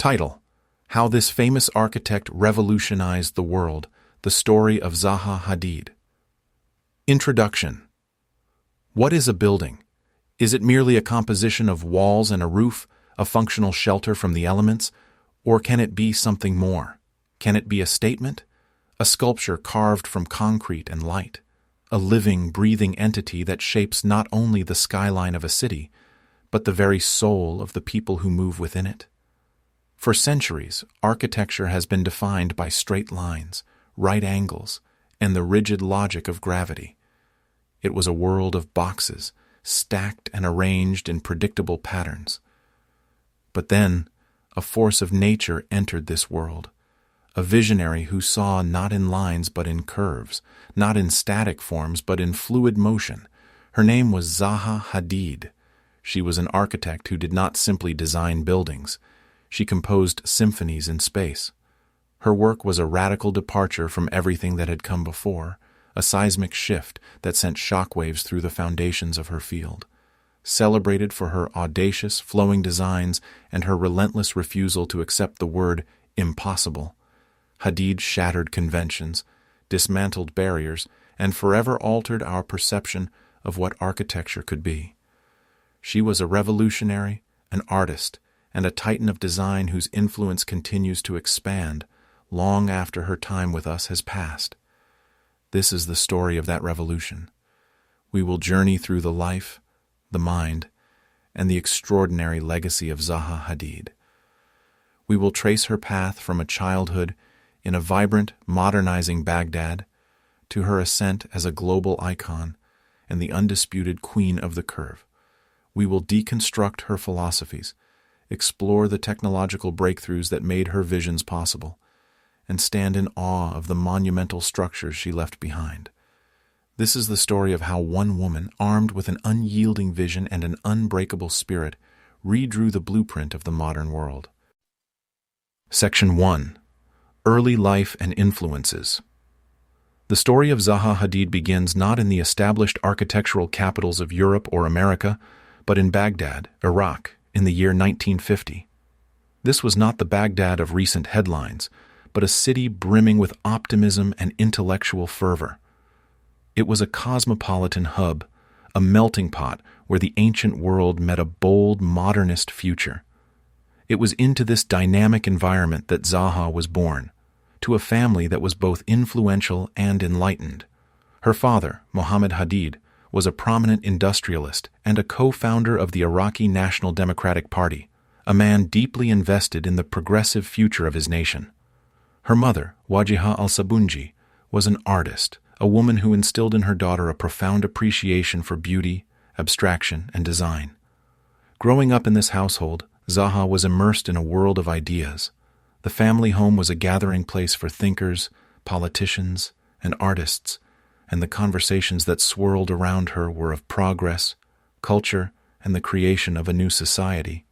Title: How This Famous Architect Revolutionized the World, the Story of Zaha Hadid. Introduction. What is a building? Is it merely a composition of walls and a roof, a functional shelter from the elements, or can it be something more? Can it be a statement? A sculpture carved from concrete and light? A living, breathing entity that shapes not only the skyline of a city, but the very soul of the people who move within it? For centuries, architecture has been defined by straight lines, right angles, and the rigid logic of gravity. It was a world of boxes, stacked and arranged in predictable patterns. But then, a force of nature entered this world, a visionary who saw not in lines but in curves, not in static forms but in fluid motion. Her name was Zaha Hadid. She was an architect who did not simply design buildings. She composed symphonies in space. Her work was a radical departure from everything that had come before, a seismic shift that sent shockwaves through the foundations of her field. Celebrated for her audacious, flowing designs and her relentless refusal to accept the word impossible, Hadid shattered conventions, dismantled barriers, and forever altered our perception of what architecture could be. She was a revolutionary, an artist, and a titan of design whose influence continues to expand long after her time with us has passed. This is the story of that revolution. We will journey through the life, the mind, and the extraordinary legacy of Zaha Hadid. We will trace her path from a childhood in a vibrant, modernizing Baghdad to her ascent as a global icon and the undisputed queen of the curve. We will deconstruct her philosophies, explore the technological breakthroughs that made her visions possible, and stand in awe of the monumental structures she left behind. This is the story of how one woman, armed with an unyielding vision and an unbreakable spirit, redrew the blueprint of the modern world. Section 1. Early Life and Influences. The story of Zaha Hadid begins not in the established architectural capitals of Europe or America, but in Baghdad, Iraq, in the year 1950. This was not the Baghdad of recent headlines, but a city brimming with optimism and intellectual fervor. It was a cosmopolitan hub, a melting pot where the ancient world met a bold, modernist future. It was into this dynamic environment that Zaha was born, to a family that was both influential and enlightened. Her father, Mohammed Hadid, was a prominent industrialist and a co-founder of the Iraqi National Democratic Party, a man deeply invested in the progressive future of his nation. Her mother, Wajiha al-Sabunji, was an artist, a woman who instilled in her daughter a profound appreciation for beauty, abstraction, and design. Growing up in this household, Zaha was immersed in a world of ideas. The family home was a gathering place for thinkers, politicians, and artists, and the conversations that swirled around her were of progress, culture, and the creation of a new society.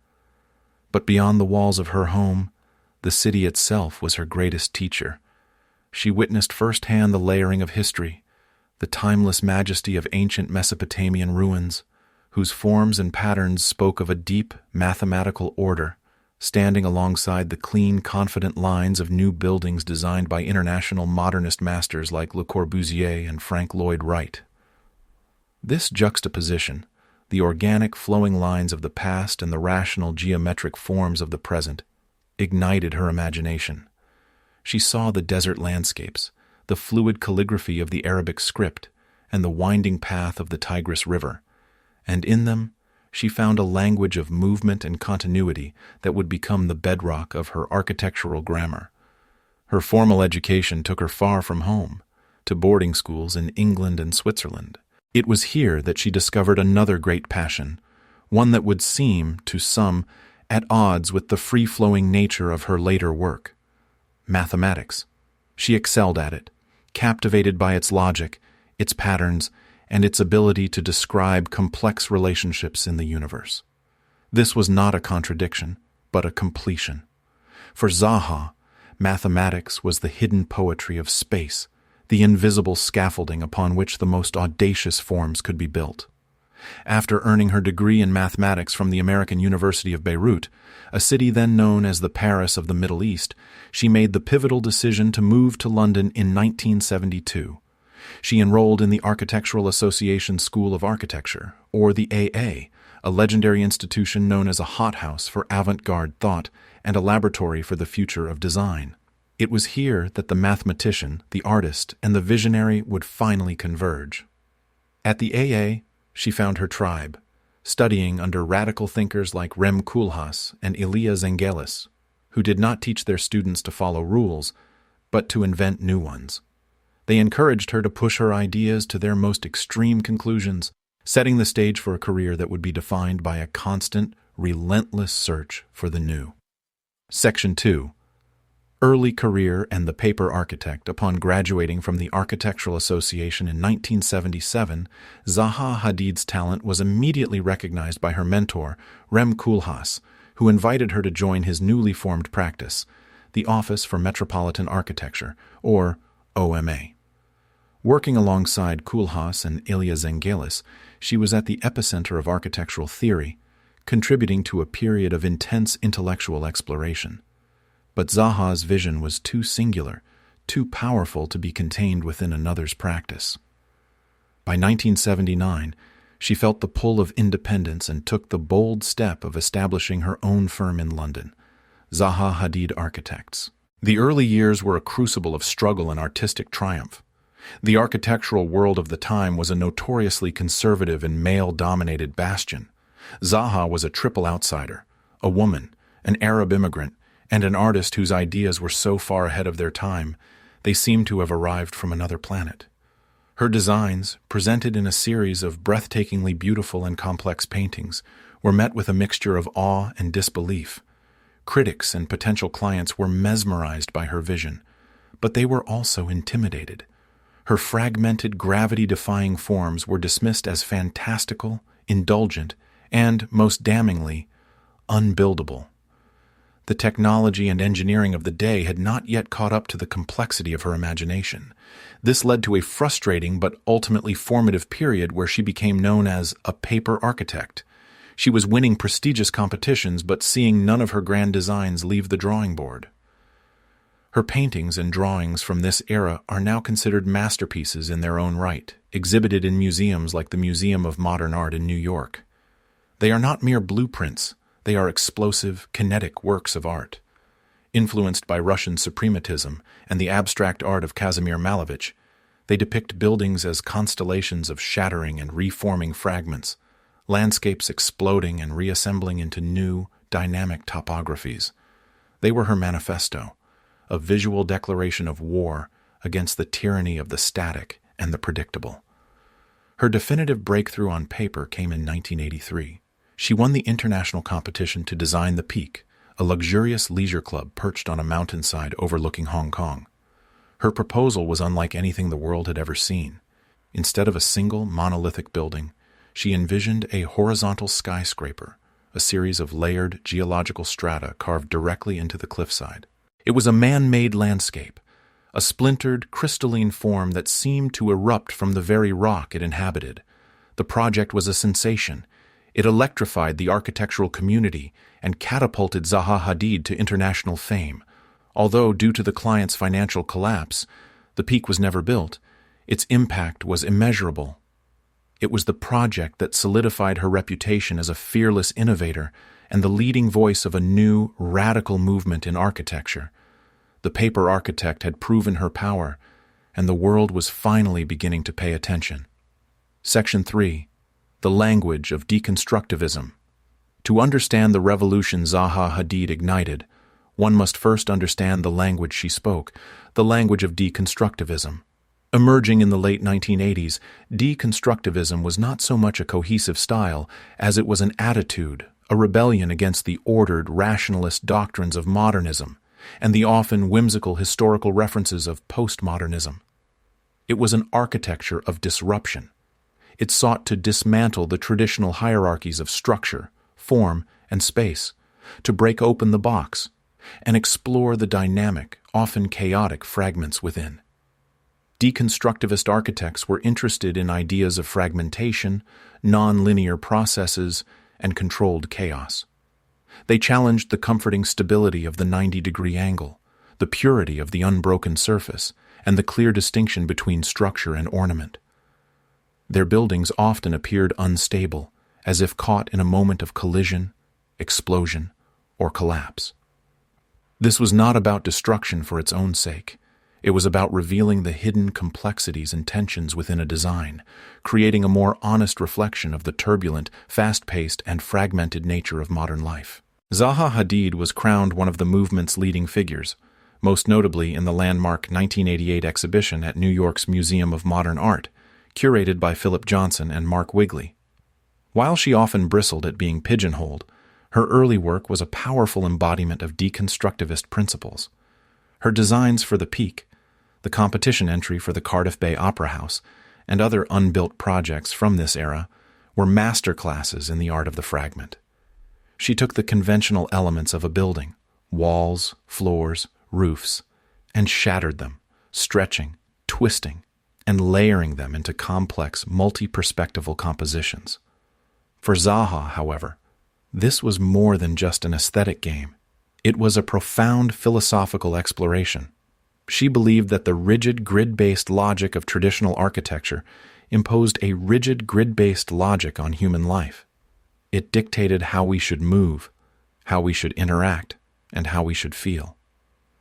But beyond the walls of her home, the city itself was her greatest teacher. She witnessed firsthand the layering of history, the timeless majesty of ancient Mesopotamian ruins, whose forms and patterns spoke of a deep mathematical order, standing alongside the clean, confident lines of new buildings designed by international modernist masters like Le Corbusier and Frank Lloyd Wright. This juxtaposition, the organic flowing lines of the past and the rational geometric forms of the present, ignited her imagination. She saw the desert landscapes, the fluid calligraphy of the Arabic script, and the winding path of the Tigris River, and in them she found a language of movement and continuity that would become the bedrock of her architectural grammar. Her formal education took her far from home, to boarding schools in England and Switzerland. It was here that she discovered another great passion, one that would seem, to some, at odds with the free-flowing nature of her later work: mathematics. She excelled at it, captivated by its logic, its patterns, and its ability to describe complex relationships in the universe. This was not a contradiction, but a completion. For Zaha, mathematics was the hidden poetry of space, the invisible scaffolding upon which the most audacious forms could be built. After earning her degree in mathematics from the American University of Beirut, a city then known as the Paris of the Middle East, she made the pivotal decision to move to London in 1972. She enrolled in the Architectural Association School of Architecture, or the AA, a legendary institution known as a hothouse for avant-garde thought and a laboratory for the future of design. It was here that the mathematician, the artist, and the visionary would finally converge. At the AA, she found her tribe, studying under radical thinkers like Rem Koolhaas and Elia Zengelis, who did not teach their students to follow rules, but to invent new ones. They encouraged her to push her ideas to their most extreme conclusions, setting the stage for a career that would be defined by a constant, relentless search for the new. Section 2. Early career and the paper architect. Upon graduating from the Architectural Association in 1977, Zaha Hadid's talent was immediately recognized by her mentor, Rem Koolhaas, who invited her to join his newly formed practice, the Office for Metropolitan Architecture, or OMA. Working alongside Koolhaas and Elia Zengelis, she was at the epicenter of architectural theory, contributing to a period of intense intellectual exploration. But Zaha's vision was too singular, too powerful to be contained within another's practice. By 1979, she felt the pull of independence and took the bold step of establishing her own firm in London, Zaha Hadid Architects. The early years were a crucible of struggle and artistic triumph. The architectural world of the time was a notoriously conservative and male-dominated bastion. Zaha was a triple outsider, a woman, an Arab immigrant, and an artist whose ideas were so far ahead of their time, they seemed to have arrived from another planet. Her designs, presented in a series of breathtakingly beautiful and complex paintings, were met with a mixture of awe and disbelief. Critics and potential clients were mesmerized by her vision, but they were also intimidated. Her fragmented, gravity-defying forms were dismissed as fantastical, indulgent, and, most damningly, unbuildable. The technology and engineering of the day had not yet caught up to the complexity of her imagination. This led to a frustrating but ultimately formative period where she became known as a paper architect. She was winning prestigious competitions but seeing none of her grand designs leave the drawing board. Her paintings and drawings from this era are now considered masterpieces in their own right, exhibited in museums like the Museum of Modern Art in New York. They are not mere blueprints. They are explosive, kinetic works of art. Influenced by Russian suprematism and the abstract art of Kazimir Malevich, they depict buildings as constellations of shattering and reforming fragments, landscapes exploding and reassembling into new, dynamic topographies. They were her manifesto, a visual declaration of war against the tyranny of the static and the predictable. Her definitive breakthrough on paper came in 1983. She won the international competition to design the Peak, a luxurious leisure club perched on a mountainside overlooking Hong Kong. Her proposal was unlike anything the world had ever seen. Instead of a single monolithic building, she envisioned a horizontal skyscraper, a series of layered geological strata carved directly into the cliffside. It was a man-made landscape, a splintered, crystalline form that seemed to erupt from the very rock it inhabited. The project was a sensation. It electrified the architectural community and catapulted Zaha Hadid to international fame. Although, due to the client's financial collapse, the Peak was never built, its impact was immeasurable. It was the project that solidified her reputation as a fearless innovator and the leading voice of a new, radical movement in architecture. The paper architect had proven her power, and the world was finally beginning to pay attention. Section 3. The language of deconstructivism. To understand the revolution Zaha Hadid ignited, one must first understand the language she spoke, the language of deconstructivism. Emerging in the late 1980s, deconstructivism was not so much a cohesive style as it was an attitude, a rebellion against the ordered, rationalist doctrines of modernism and the often whimsical historical references of postmodernism. It was an architecture of disruption. It sought to dismantle the traditional hierarchies of structure, form, and space, to break open the box, and explore the dynamic, often chaotic fragments within. Deconstructivist architects were interested in ideas of fragmentation, non-linear processes, and controlled chaos. They challenged the comforting stability of the 90-degree angle, the purity of the unbroken surface, and the clear distinction between structure and ornament. Their buildings often appeared unstable, as if caught in a moment of collision, explosion, or collapse. This was not about destruction for its own sake. It was about revealing the hidden complexities and tensions within a design, creating a more honest reflection of the turbulent, fast-paced, and fragmented nature of modern life. Zaha Hadid was crowned one of the movement's leading figures, most notably in the landmark 1988 exhibition at New York's Museum of Modern Art, curated by Philip Johnson and Mark Wigley. While she often bristled at being pigeonholed, her early work was a powerful embodiment of deconstructivist principles. Her designs for the Peak, the competition entry for the Cardiff Bay Opera House, and other unbuilt projects from this era were masterclasses in the art of the fragment. She took the conventional elements of a building, walls, floors, roofs, and shattered them, stretching, twisting, and layering them into complex, multi-perspectival compositions. For Zaha, however, this was more than just an aesthetic game. It was a profound philosophical exploration. She believed that the rigid grid-based logic of traditional architecture imposed a rigid grid-based logic on human life. It dictated how we should move, how we should interact, and how we should feel.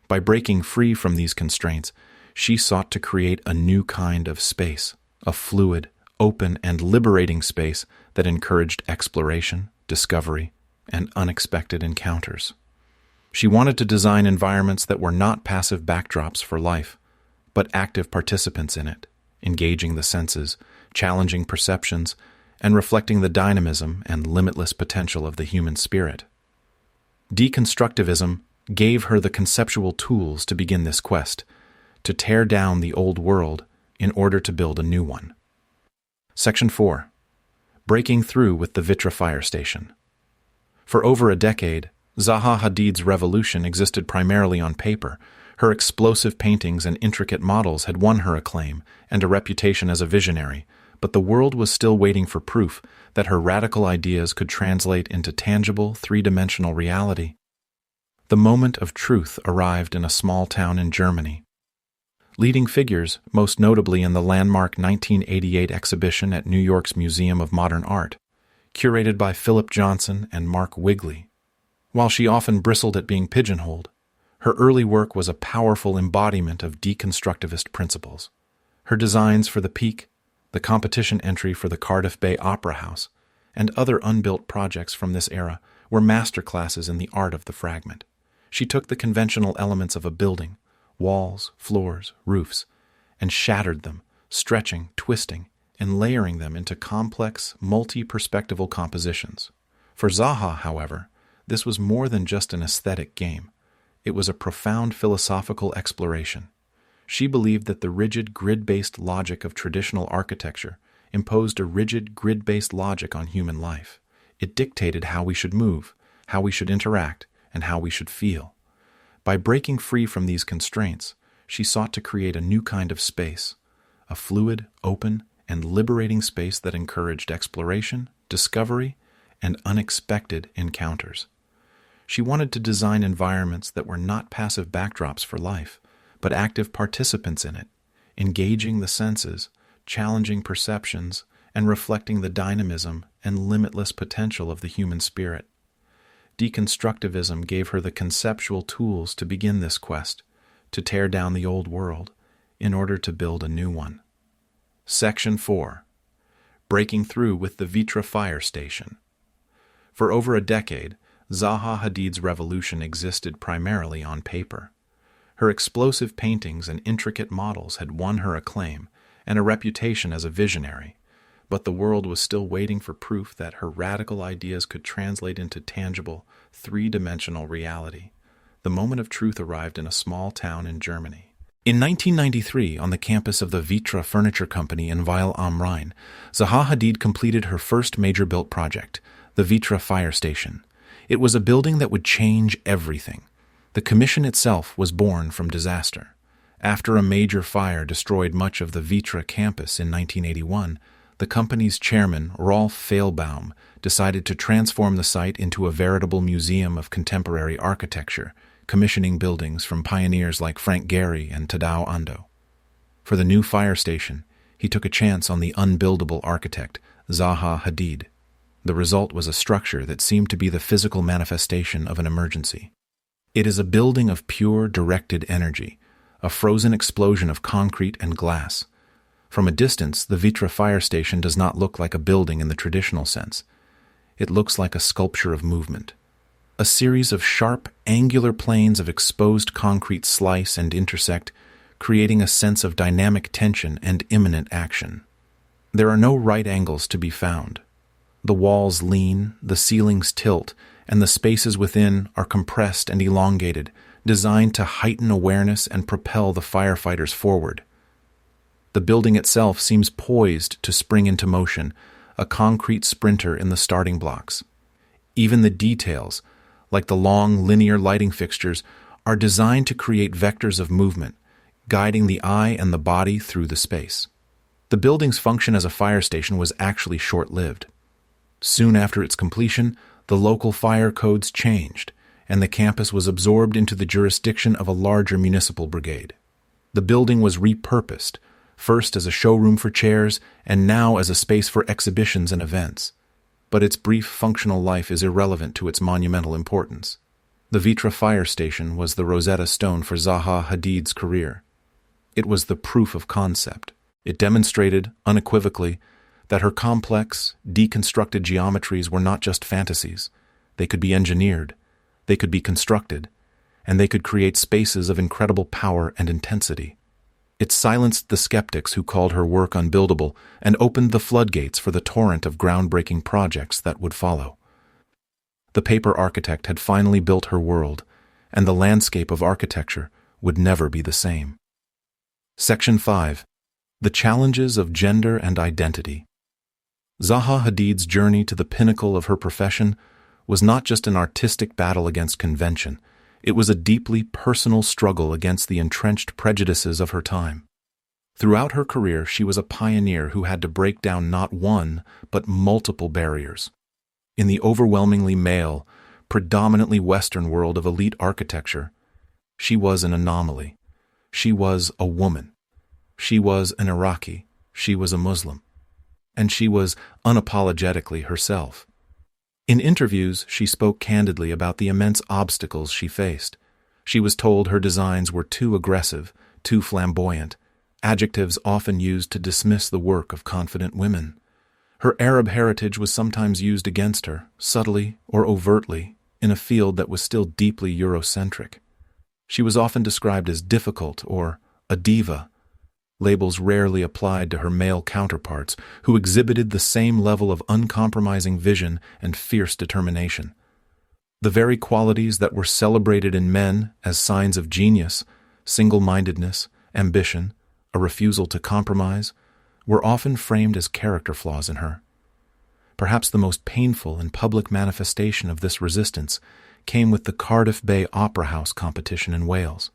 By breaking free from these constraints, she sought to create a new kind of space, a fluid, open, and liberating space that encouraged exploration, discovery, and unexpected encounters. She wanted to design environments that were not passive backdrops for life, but active participants in it, engaging the senses, challenging perceptions, and reflecting the dynamism and limitless potential of the human spirit. Deconstructivism gave her the conceptual tools to begin this quest, to tear down the old world in order to build a new one. Section 4. Breaking through with the Vitra fire station. For over a decade, Zaha Hadid's revolution existed primarily on paper. Her explosive paintings and intricate models had won her acclaim and a reputation as a visionary, but the world was still waiting for proof that her radical ideas could translate into tangible, three-dimensional reality. The moment of truth arrived in a small town in Germany. Leading figures, most notably in the landmark 1988 exhibition at New York's Museum of Modern Art, curated by Philip Johnson and Mark Wigley. While she often bristled at being pigeonholed, her early work was a powerful embodiment of deconstructivist principles. Her designs for the Peak, the competition entry for the Cardiff Bay Opera House, and other unbuilt projects from this era were masterclasses in the art of the fragment. She took the conventional elements of a building, walls, floors, roofs, and shattered them, stretching, twisting, and layering them into complex, multi-perspectival compositions. For Zaha, however, this was more than just an aesthetic game. It was a profound philosophical exploration. She believed that the rigid grid-based logic of traditional architecture imposed a rigid grid-based logic on human life. It dictated how we should move, how we should interact, and how we should feel. By breaking free from these constraints, she sought to create a new kind of space, a fluid, open, and liberating space that encouraged exploration, discovery, and unexpected encounters. She wanted to design environments that were not passive backdrops for life, but active participants in it, engaging the senses, challenging perceptions, and reflecting the dynamism and limitless potential of the human spirit. Deconstructivism gave her the conceptual tools to begin this quest, to tear down the old world in order to build a new one. Section 4. Breaking through with the Vitra fire station. For over a decade, Zaha Hadid's revolution existed primarily on paper. Her explosive paintings and intricate models had won her acclaim and a reputation as a visionary, but the world was still waiting for proof that her radical ideas could translate into tangible, three-dimensional reality. The moment of truth arrived in a small town in Germany. In 1993, on the campus of the Vitra Furniture Company in Weil am Rhein, Zaha Hadid completed her first major built project, the Vitra Fire Station. It was a building that would change everything. The commission itself was born from disaster. After a major fire destroyed much of the Vitra campus in 1981, the company's chairman, Rolf Fehlbaum, decided to transform the site into a veritable museum of contemporary architecture, commissioning buildings from pioneers like Frank Gehry and Tadao Ando. For the new fire station, he took a chance on the unbuildable architect, Zaha Hadid. The result was a structure that seemed to be the physical manifestation of an emergency. It is a building of pure, directed energy, a frozen explosion of concrete and glass. From a distance, the Vitra fire station does not look like a building in the traditional sense. It looks like a sculpture of movement. A series of sharp, angular planes of exposed concrete slice and intersect, creating a sense of dynamic tension and imminent action. There are no right angles to be found. The walls lean, the ceilings tilt, and the spaces within are compressed and elongated, designed to heighten awareness and propel the firefighters forward. The building itself seems poised to spring into motion, a concrete sprinter in the starting blocks. Even the details, like the long linear lighting fixtures, are designed to create vectors of movement, guiding the eye and the body through the space. The building's function as a fire station was actually short-lived. Soon after its completion, the local fire codes changed, and the campus was absorbed into the jurisdiction of a larger municipal brigade. The building was repurposed, first as a showroom for chairs and now as a space for exhibitions and events. But its brief functional life is irrelevant to its monumental importance. The Vitra fire station was the Rosetta Stone for Zaha Hadid's career. It was the proof of concept. It demonstrated, unequivocally, that her complex, deconstructed geometries were not just fantasies. They could be engineered, they could be constructed, and they could create spaces of incredible power and intensity. It silenced the skeptics who called her work unbuildable and opened the floodgates for the torrent of groundbreaking projects that would follow. The paper architect had finally built her world, and the landscape of architecture would never be the same. Section 5. The Challenges of Gender and Identity. Zaha Hadid's journey to the pinnacle of her profession was not just an artistic battle against convention. It was a deeply personal struggle against the entrenched prejudices of her time. Throughout her career, she was a pioneer who had to break down not one, but multiple barriers. In the overwhelmingly male, predominantly Western world of elite architecture, she was an anomaly. She was a woman. She was an Iraqi. She was a Muslim. And she was unapologetically herself. In interviews, she spoke candidly about the immense obstacles she faced. She was told her designs were too aggressive, too flamboyant, adjectives often used to dismiss the work of confident women. Her Arab heritage was sometimes used against her, subtly or overtly, in a field that was still deeply Eurocentric. She was often described as difficult or a diva, labels rarely applied to her male counterparts who exhibited the same level of uncompromising vision and fierce determination. The very qualities that were celebrated in men as signs of genius, single-mindedness, ambition, a refusal to compromise, were often framed as character flaws in her. Perhaps the most painful and public manifestation of this resistance came with the Cardiff Bay Opera House competition in Wales.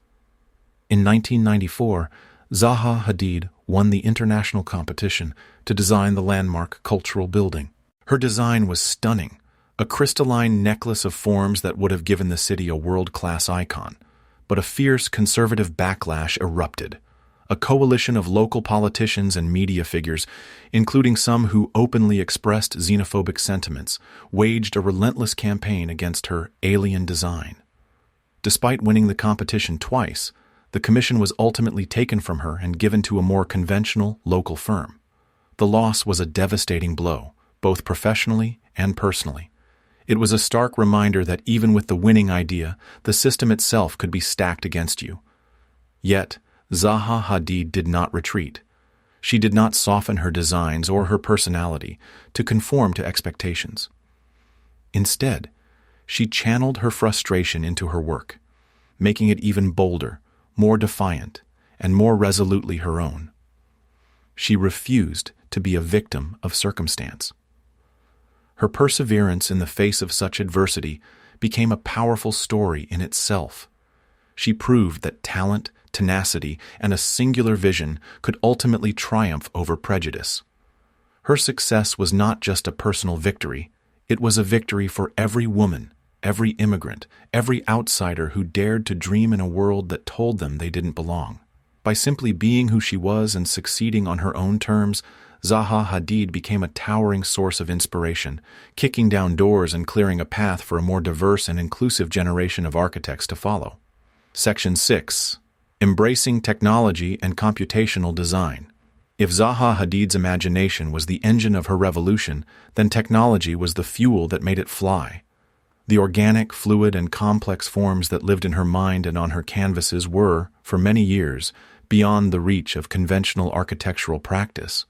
In 1994, Zaha Hadid won the international competition to design the landmark cultural building. Her design was stunning, a crystalline necklace of forms that would have given the city a world-class icon. But a fierce conservative backlash erupted. A coalition of local politicians and media figures, including some who openly expressed xenophobic sentiments, waged a relentless campaign against her alien design. Despite winning the competition twice, the commission was ultimately taken from her and given to a more conventional, local firm. The loss was a devastating blow, both professionally and personally. It was a stark reminder that even with the winning idea, the system itself could be stacked against you. Yet, Zaha Hadid did not retreat. She did not soften her designs or her personality to conform to expectations. Instead, she channeled her frustration into her work, making it even bolder, more defiant, and more resolutely her own. She refused to be a victim of circumstance. Her perseverance in the face of such adversity became a powerful story in itself. She proved that talent, tenacity, and a singular vision could ultimately triumph over prejudice. Her success was not just a personal victory, it was a victory for every woman, every immigrant, every outsider who dared to dream in a world that told them they didn't belong. By simply being who she was and succeeding on her own terms, Zaha Hadid became a towering source of inspiration, kicking down doors and clearing a path for a more diverse and inclusive generation of architects to follow. Section 6. Embracing Technology and Computational Design. If Zaha Hadid's imagination was the engine of her revolution, then technology was the fuel that made it fly. The organic, fluid, and complex forms that lived in her mind and on her canvases were, for many years, beyond the reach of conventional architectural practice.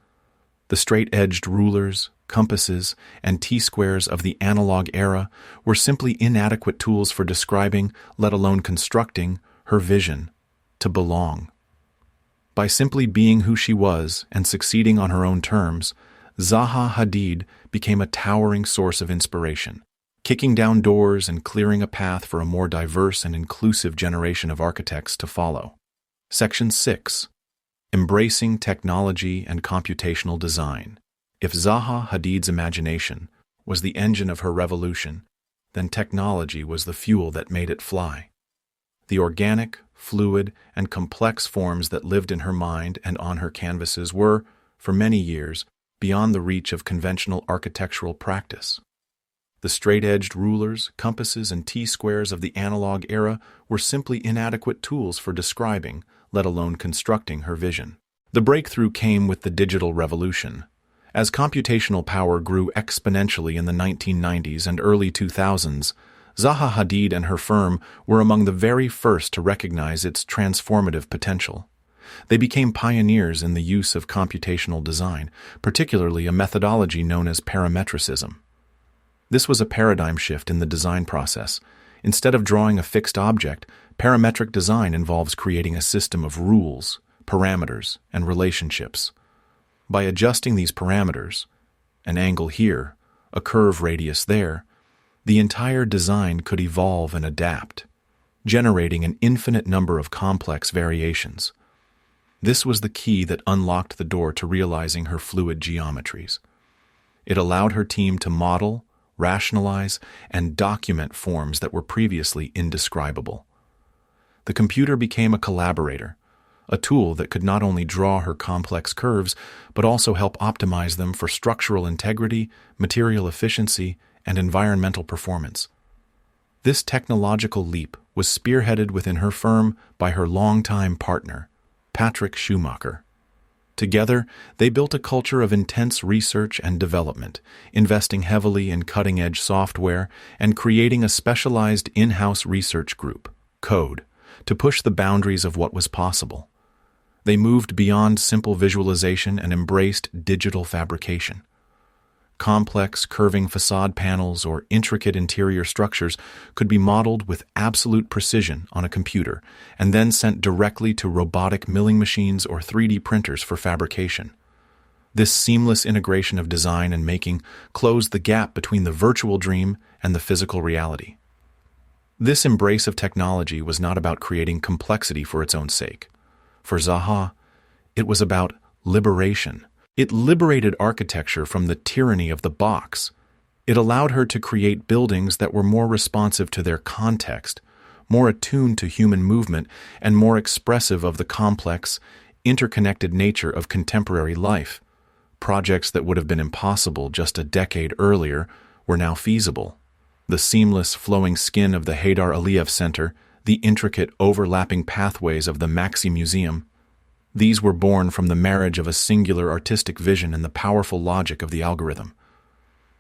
The straight-edged rulers, compasses, and T-squares of the analog era were simply inadequate tools for describing, let alone constructing, her vision to belong. By simply being who she was and succeeding on her own terms, Zaha Hadid became a towering source of inspiration, kicking down doors and clearing a path for a more diverse and inclusive generation of architects to follow. Section 6. Embracing Technology and Computational Design. If Zaha Hadid's imagination was the engine of her revolution, then technology was the fuel that made it fly. The organic, fluid, and complex forms that lived in her mind and on her canvases were, for many years, beyond the reach of conventional architectural practice. The straight-edged rulers, compasses, and T-squares of the analog era were simply inadequate tools for describing, let alone constructing, her vision. The breakthrough came with the digital revolution. As computational power grew exponentially in the 1990s and early 2000s, Zaha Hadid and her firm were among the very first to recognize its transformative potential. They became pioneers in the use of computational design, particularly a methodology known as parametricism. This was a paradigm shift in the design process. Instead of drawing a fixed object, parametric design involves creating a system of rules, parameters, and relationships. By adjusting these parameters, an angle here, a curve radius there, the entire design could evolve and adapt, generating an infinite number of complex variations. This was the key that unlocked the door to realizing her fluid geometries. It allowed her team to model, rationalize, and document forms that were previously indescribable. The computer became a collaborator, a tool that could not only draw her complex curves, but also help optimize them for structural integrity, material efficiency, and environmental performance. This technological leap was spearheaded within her firm by her longtime partner, Patrick Schumacher. Together, they built a culture of intense research and development, investing heavily in cutting-edge software and creating a specialized in-house research group, Code, to push the boundaries of what was possible. They moved beyond simple visualization and embraced digital fabrication. Complex, curving facade panels or intricate interior structures could be modeled with absolute precision on a computer and then sent directly to robotic milling machines or 3D printers for fabrication. This seamless integration of design and making closed the gap between the virtual dream and the physical reality. This embrace of technology was not about creating complexity for its own sake. For Zaha, it was about liberation. It liberated architecture from the tyranny of the box. It allowed her to create buildings that were more responsive to their context, more attuned to human movement, and more expressive of the complex, interconnected nature of contemporary life. Projects that would have been impossible just a decade earlier were now feasible. The seamless, flowing skin of the Haydar Aliyev Center, the intricate, overlapping pathways of the MAXXI Museum, these were born from the marriage of a singular artistic vision and the powerful logic of the algorithm.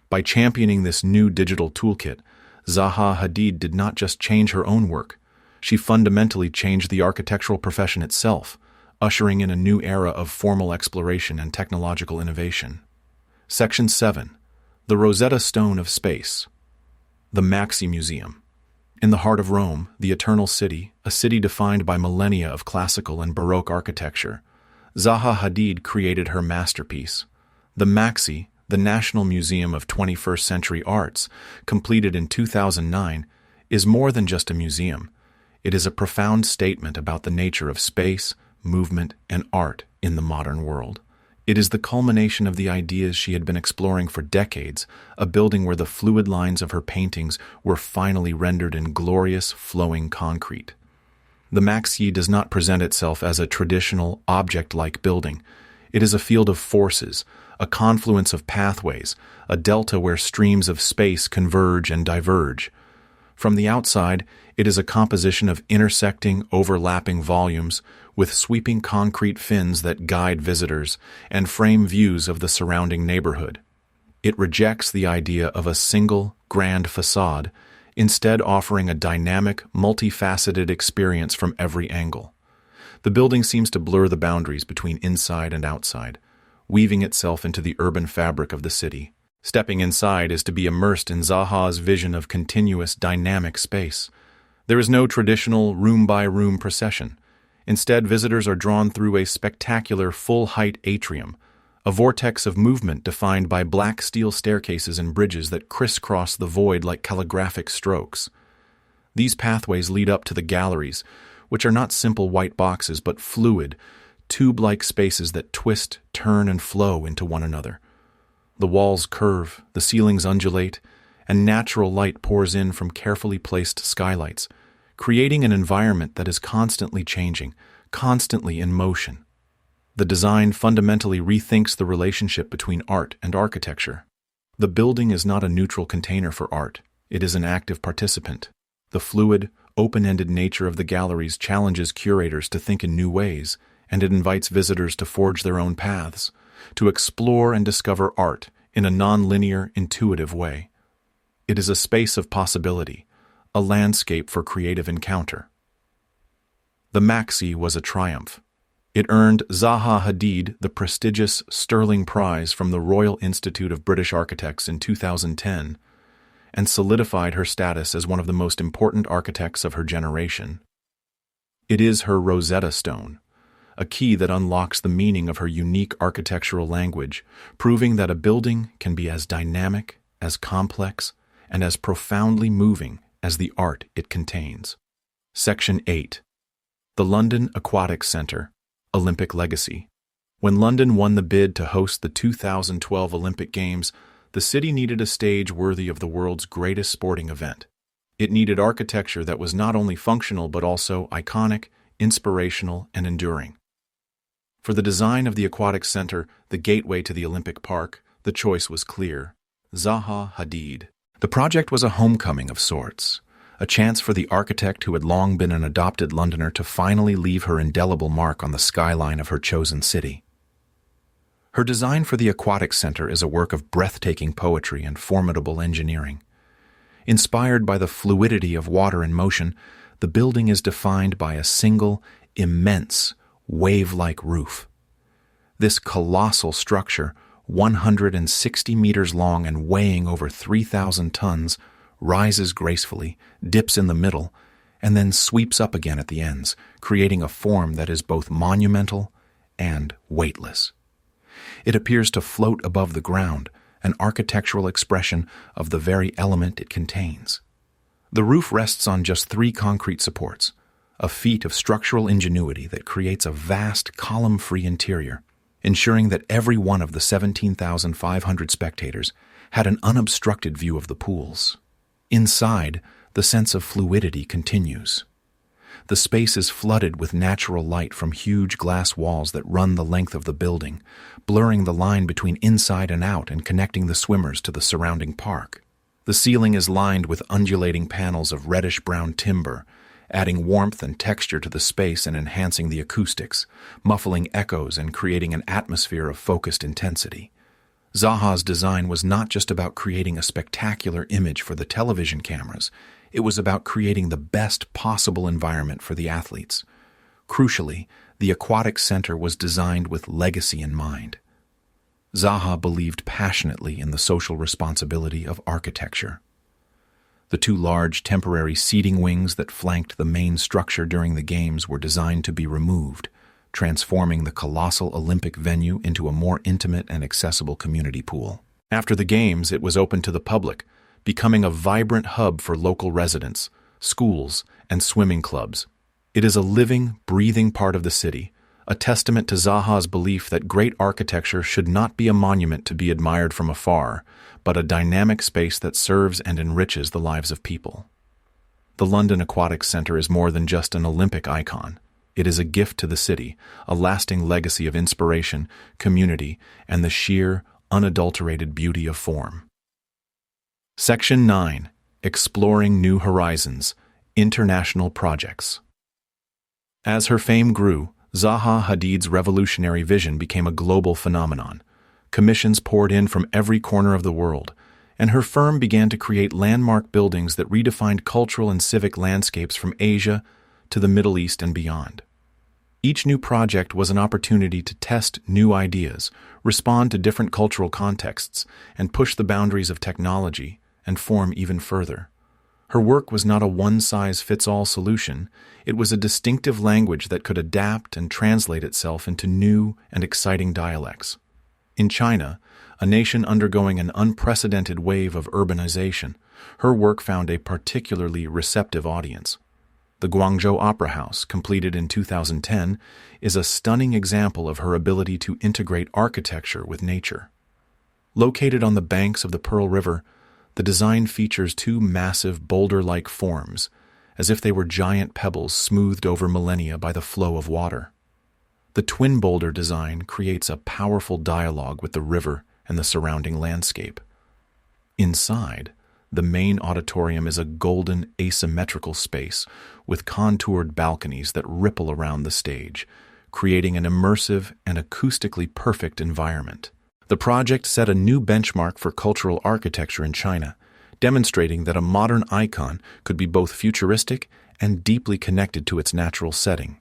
By championing this new digital toolkit, Zaha Hadid did not just change her own work, she fundamentally changed the architectural profession itself, ushering in a new era of formal exploration and technological innovation. Section 7. The Rosetta Stone of Space. The MAXXI Museum. In the heart of Rome, the Eternal City, a city defined by millennia of classical and Baroque architecture, Zaha Hadid created her masterpiece. The MAXXI, the National Museum of 21st Century Arts, completed in 2009, is more than just a museum. It is a profound statement about the nature of space, movement, and art in the modern world. It is the culmination of the ideas she had been exploring for decades, a building where the fluid lines of her paintings were finally rendered in glorious, flowing concrete. The MAXXI does not present itself as a traditional, object-like building. It is a field of forces, a confluence of pathways, a delta where streams of space converge and diverge. From the outside, it is a composition of intersecting, overlapping volumes, with sweeping concrete fins that guide visitors and frame views of the surrounding neighborhood. It rejects the idea of a single, grand facade, instead offering a dynamic, multifaceted experience from every angle. The building seems to blur the boundaries between inside and outside, weaving itself into the urban fabric of the city. Stepping inside is to be immersed in Zaha's vision of continuous, dynamic space. There is no traditional room-by-room procession. Instead, visitors are drawn through a spectacular full-height atrium, a vortex of movement defined by black steel staircases and bridges that crisscross the void like calligraphic strokes. These pathways lead up to the galleries, which are not simple white boxes but fluid, tube-like spaces that twist, turn, and flow into one another. The walls curve, the ceilings undulate, and natural light pours in from carefully placed skylights, creating an environment that is constantly changing, constantly in motion. The design fundamentally rethinks the relationship between art and architecture. The building is not a neutral container for art. It is an active participant. The fluid, open-ended nature of the galleries challenges curators to think in new ways, and it invites visitors to forge their own paths, to explore and discover art in a non-linear, intuitive way. It is a space of possibility, a landscape for creative encounter. The MAXXI was a triumph. It earned Zaha Hadid the prestigious Sterling Prize from the Royal Institute of British Architects in 2010 and solidified her status as one of the most important architects of her generation. It is her Rosetta Stone, a key that unlocks the meaning of her unique architectural language, proving that a building can be as dynamic, as complex, and as profoundly moving as the art it contains. Section 8. The London Aquatics Centre, Olympic Legacy. When London won the bid to host the 2012 Olympic Games, the city needed a stage worthy of the world's greatest sporting event. It needed architecture that was not only functional but also iconic, inspirational, and enduring. For the design of the Aquatics Centre, the gateway to the Olympic Park, the choice was clear: Zaha Hadid. The project was a homecoming of sorts, a chance for the architect who had long been an adopted Londoner to finally leave her indelible mark on the skyline of her chosen city. Her design for the Aquatics Centre is a work of breathtaking poetry and formidable engineering. Inspired by the fluidity of water and motion, the building is defined by a single, immense, wave-like roof. This colossal structure, 160 meters long and weighing over 3,000 tons, rises gracefully, dips in the middle, and then sweeps up again at the ends, creating a form that is both monumental and weightless. It appears to float above the ground, an architectural expression of the very element it contains. The roof rests on just 3 concrete supports, a feat of structural ingenuity that creates a vast, column-free interior, ensuring that every one of the 17,500 spectators had an unobstructed view of the pools. Inside, the sense of fluidity continues. The space is flooded with natural light from huge glass walls that run the length of the building, blurring the line between inside and out and connecting the swimmers to the surrounding park. The ceiling is lined with undulating panels of reddish-brown timber, adding warmth and texture to the space and enhancing the acoustics, muffling echoes and creating an atmosphere of focused intensity. Zaha's design was not just about creating a spectacular image for the television cameras. It was about creating the best possible environment for the athletes. Crucially, the Aquatics Centre was designed with legacy in mind. Zaha believed passionately in the social responsibility of architecture. The 2 large temporary seating wings that flanked the main structure during the Games were designed to be removed, transforming the colossal Olympic venue into a more intimate and accessible community pool. After the Games, it was open to the public, becoming a vibrant hub for local residents, schools, and swimming clubs. It is a living, breathing part of the city, a testament to Zaha's belief that great architecture should not be a monument to be admired from afar, but a dynamic space that serves and enriches the lives of people. The London Aquatics Centre is more than just an Olympic icon. It is a gift to the city, a lasting legacy of inspiration, community, and the sheer, unadulterated beauty of form. Section 9. Exploring New Horizons, International Projects. As her fame grew, Zaha Hadid's revolutionary vision became a global phenomenon. Commissions poured in from every corner of the world, and her firm began to create landmark buildings that redefined cultural and civic landscapes from Asia to the Middle East and beyond. Each new project was an opportunity to test new ideas, respond to different cultural contexts, and push the boundaries of technology and form even further. Her work was not a one-size-fits-all solution. It was a distinctive language that could adapt and translate itself into new and exciting dialects. In China, a nation undergoing an unprecedented wave of urbanization, her work found a particularly receptive audience. The Guangzhou Opera House, completed in 2010, is a stunning example of her ability to integrate architecture with nature. Located on the banks of the Pearl River, the design features two massive boulder-like forms, as if they were giant pebbles smoothed over millennia by the flow of water. The twin boulder design creates a powerful dialogue with the river and the surrounding landscape. Inside, the main auditorium is a golden, asymmetrical space with contoured balconies that ripple around the stage, creating an immersive and acoustically perfect environment. The project set a new benchmark for cultural architecture in China, demonstrating that a modern icon could be both futuristic and deeply connected to its natural setting.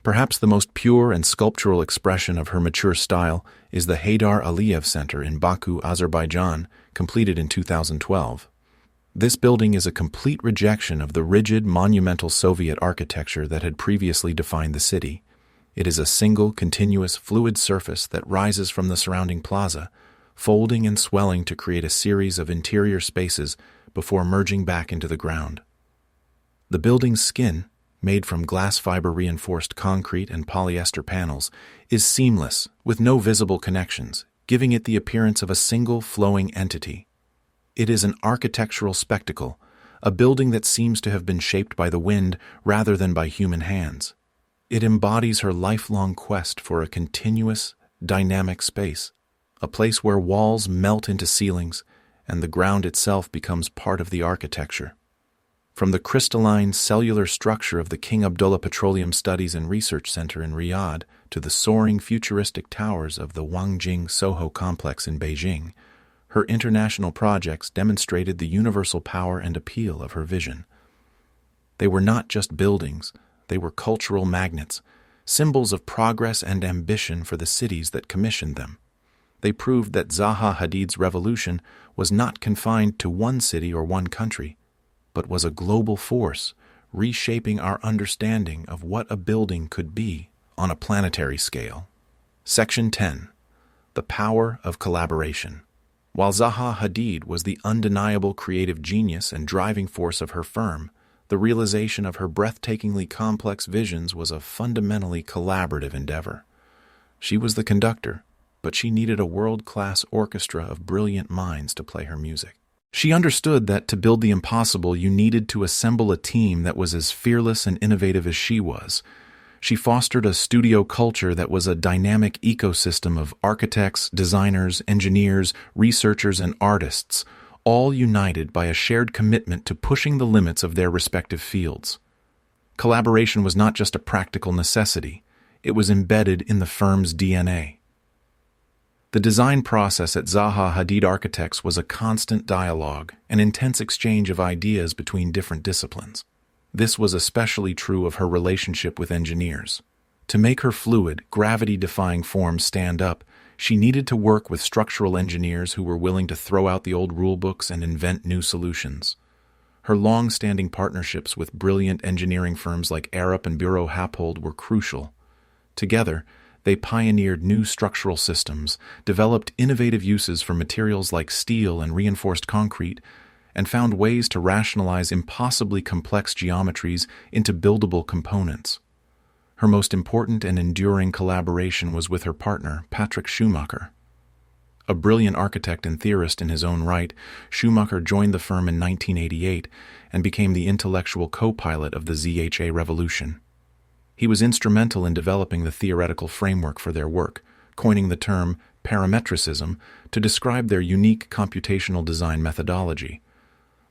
Perhaps the most pure and sculptural expression of her mature style is the Haydar Aliyev Center in Baku, Azerbaijan, completed in 2012. This building is a complete rejection of the rigid, monumental Soviet architecture that had previously defined the city. It is a single, continuous, fluid surface that rises from the surrounding plaza, folding and swelling to create a series of interior spaces before merging back into the ground. The building's skin, made from glass fiber reinforced concrete and polyester panels, is seamless, with no visible connections, giving it the appearance of a single flowing entity. It is an architectural spectacle, a building that seems to have been shaped by the wind rather than by human hands. It embodies her lifelong quest for a continuous, dynamic space, a place where walls melt into ceilings and the ground itself becomes part of the architecture. From the crystalline cellular structure of the King Abdullah Petroleum Studies and Research Center in Riyadh to the soaring futuristic towers of the Wangjing Soho complex in Beijing, her international projects demonstrated the universal power and appeal of her vision. They were not just buildings, they were cultural magnets, symbols of progress and ambition for the cities that commissioned them. They proved that Zaha Hadid's revolution was not confined to one city or one country, but was a global force, reshaping our understanding of what a building could be on a planetary scale. Section 10. The Power of Collaboration. While Zaha Hadid was the undeniable creative genius and driving force of her firm, the realization of her breathtakingly complex visions was a fundamentally collaborative endeavor. She was the conductor, but she needed a world-class orchestra of brilliant minds to play her music. She understood that to build the impossible, you needed to assemble a team that was as fearless and innovative as she was. She fostered a studio culture that was a dynamic ecosystem of architects, designers, engineers, researchers, and artists, all united by a shared commitment to pushing the limits of their respective fields. Collaboration was not just a practical necessity, it was embedded in the firm's DNA. The design process at Zaha Hadid Architects was a constant dialogue, an intense exchange of ideas between different disciplines. This was especially true of her relationship with engineers. To make her fluid, gravity-defying form stand up, she needed to work with structural engineers who were willing to throw out the old rulebooks and invent new solutions. Her long-standing partnerships with brilliant engineering firms like Arup and Bureau Happold were crucial. Together, they pioneered new structural systems, developed innovative uses for materials like steel and reinforced concrete, and found ways to rationalize impossibly complex geometries into buildable components. Her most important and enduring collaboration was with her partner, Patrick Schumacher. A brilliant architect and theorist in his own right, Schumacher joined the firm in 1988 and became the intellectual co-pilot of the ZHA revolution. He was instrumental in developing the theoretical framework for their work, coining the term parametricism to describe their unique computational design methodology.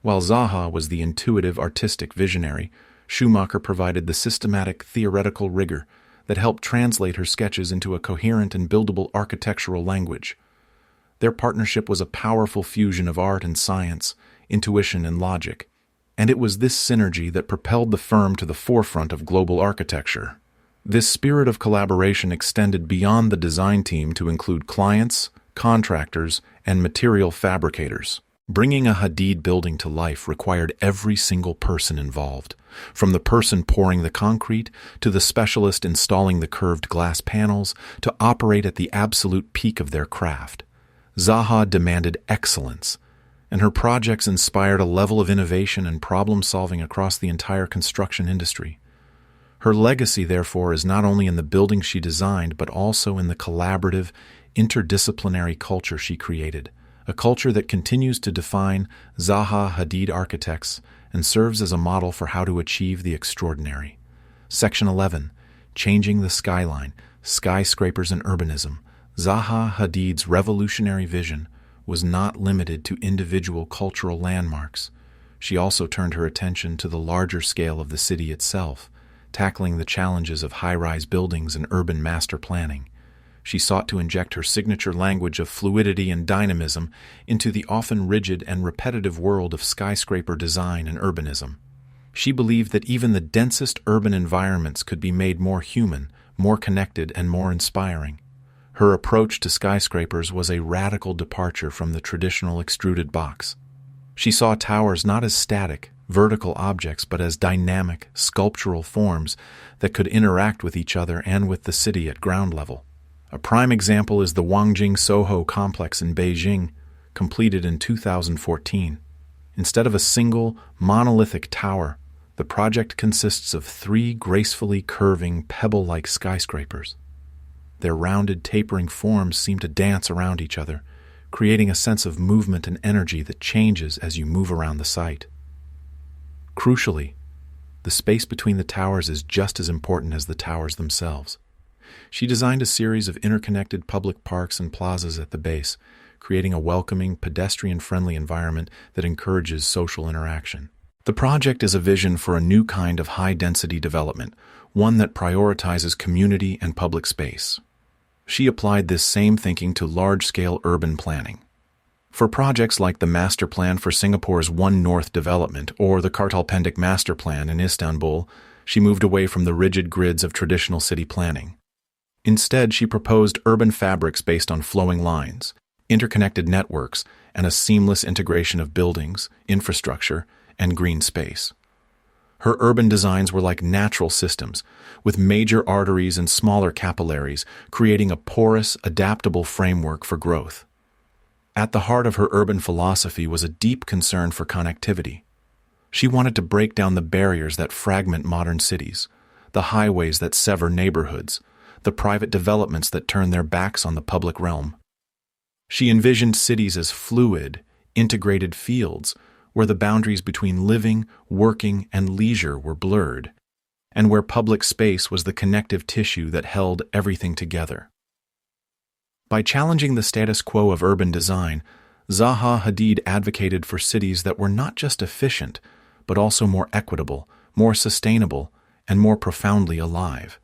While Zaha was the intuitive artistic visionary, Schumacher provided the systematic theoretical rigor that helped translate her sketches into a coherent and buildable architectural language. Their partnership was a powerful fusion of art and science, intuition and logic, and it was this synergy that propelled the firm to the forefront of global architecture. This spirit of collaboration extended beyond the design team to include clients, contractors, and material fabricators. Bringing a Hadid building to life required every single person involved, from the person pouring the concrete to the specialist installing the curved glass panels to operate at the absolute peak of their craft. Zaha demanded excellence, and her projects inspired a level of innovation and problem-solving across the entire construction industry. Her legacy, therefore, is not only in the buildings she designed, but also in the collaborative, interdisciplinary culture she created, a culture that continues to define Zaha Hadid architects and serves as a model for how to achieve the extraordinary. Section 11. Changing the Skyline, Skyscrapers and Urbanism. Zaha Hadid's revolutionary vision was not limited to individual cultural landmarks. She also turned her attention to the larger scale of the city itself, tackling the challenges of high-rise buildings and urban master planning. She sought to inject her signature language of fluidity and dynamism into the often rigid and repetitive world of skyscraper design and urbanism. She believed that even the densest urban environments could be made more human, more connected, and more inspiring. Her approach to skyscrapers was a radical departure from the traditional extruded box. She saw towers not as static, vertical objects, but as dynamic, sculptural forms that could interact with each other and with the city at ground level. A prime example is the Wangjing Soho complex in Beijing, completed in 2014. Instead of a single, monolithic tower, the project consists of 3 gracefully curving, pebble-like skyscrapers. Their rounded, tapering forms seem to dance around each other, creating a sense of movement and energy that changes as you move around the site. Crucially, the space between the towers is just as important as the towers themselves. She designed a series of interconnected public parks and plazas at the base, creating a welcoming, pedestrian-friendly environment that encourages social interaction. The project is a vision for a new kind of high-density development, one that prioritizes community and public space. She applied this same thinking to large-scale urban planning. For projects like the Master Plan for Singapore's One North development or the Kartalpendik Master Plan in Istanbul, she moved away from the rigid grids of traditional city planning. Instead, she proposed urban fabrics based on flowing lines, interconnected networks, and a seamless integration of buildings, infrastructure, and green space. Her urban designs were like natural systems, with major arteries and smaller capillaries, creating a porous, adaptable framework for growth. At the heart of her urban philosophy was a deep concern for connectivity. She wanted to break down the barriers that fragment modern cities, the highways that sever neighborhoods, the private developments that turn their backs on the public realm. She envisioned cities as fluid, integrated fields, where the boundaries between living, working, and leisure were blurred, and where public space was the connective tissue that held everything together. By challenging the status quo of urban design, Zaha Hadid advocated for cities that were not just efficient, but also more equitable, more sustainable, and more profoundly alive.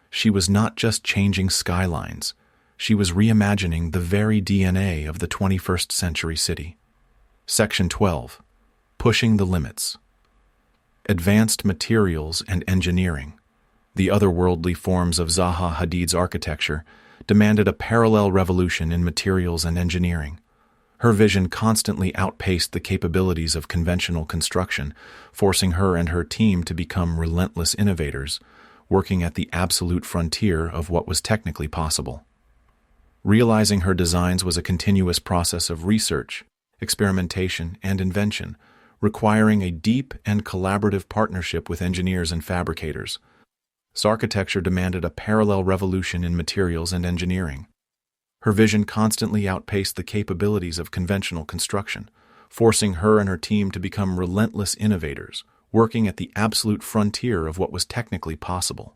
She was not just changing skylines, she was reimagining the very DNA of the 21st century city. Section 12. Pushing the Limits. Advanced Materials and Engineering, the otherworldly forms of Zaha Hadid's architecture, demanded a parallel revolution in materials and engineering. Her vision constantly outpaced the capabilities of conventional construction, forcing her and her team to become relentless innovators, working at the absolute frontier of what was technically possible. Realizing her designs was a continuous process of research, experimentation, and invention, requiring a deep and collaborative partnership with engineers and fabricators. This architecture demanded a parallel revolution in materials and engineering. Her vision constantly outpaced the capabilities of conventional construction, forcing her and her team to become relentless innovators, working at the absolute frontier of what was technically possible.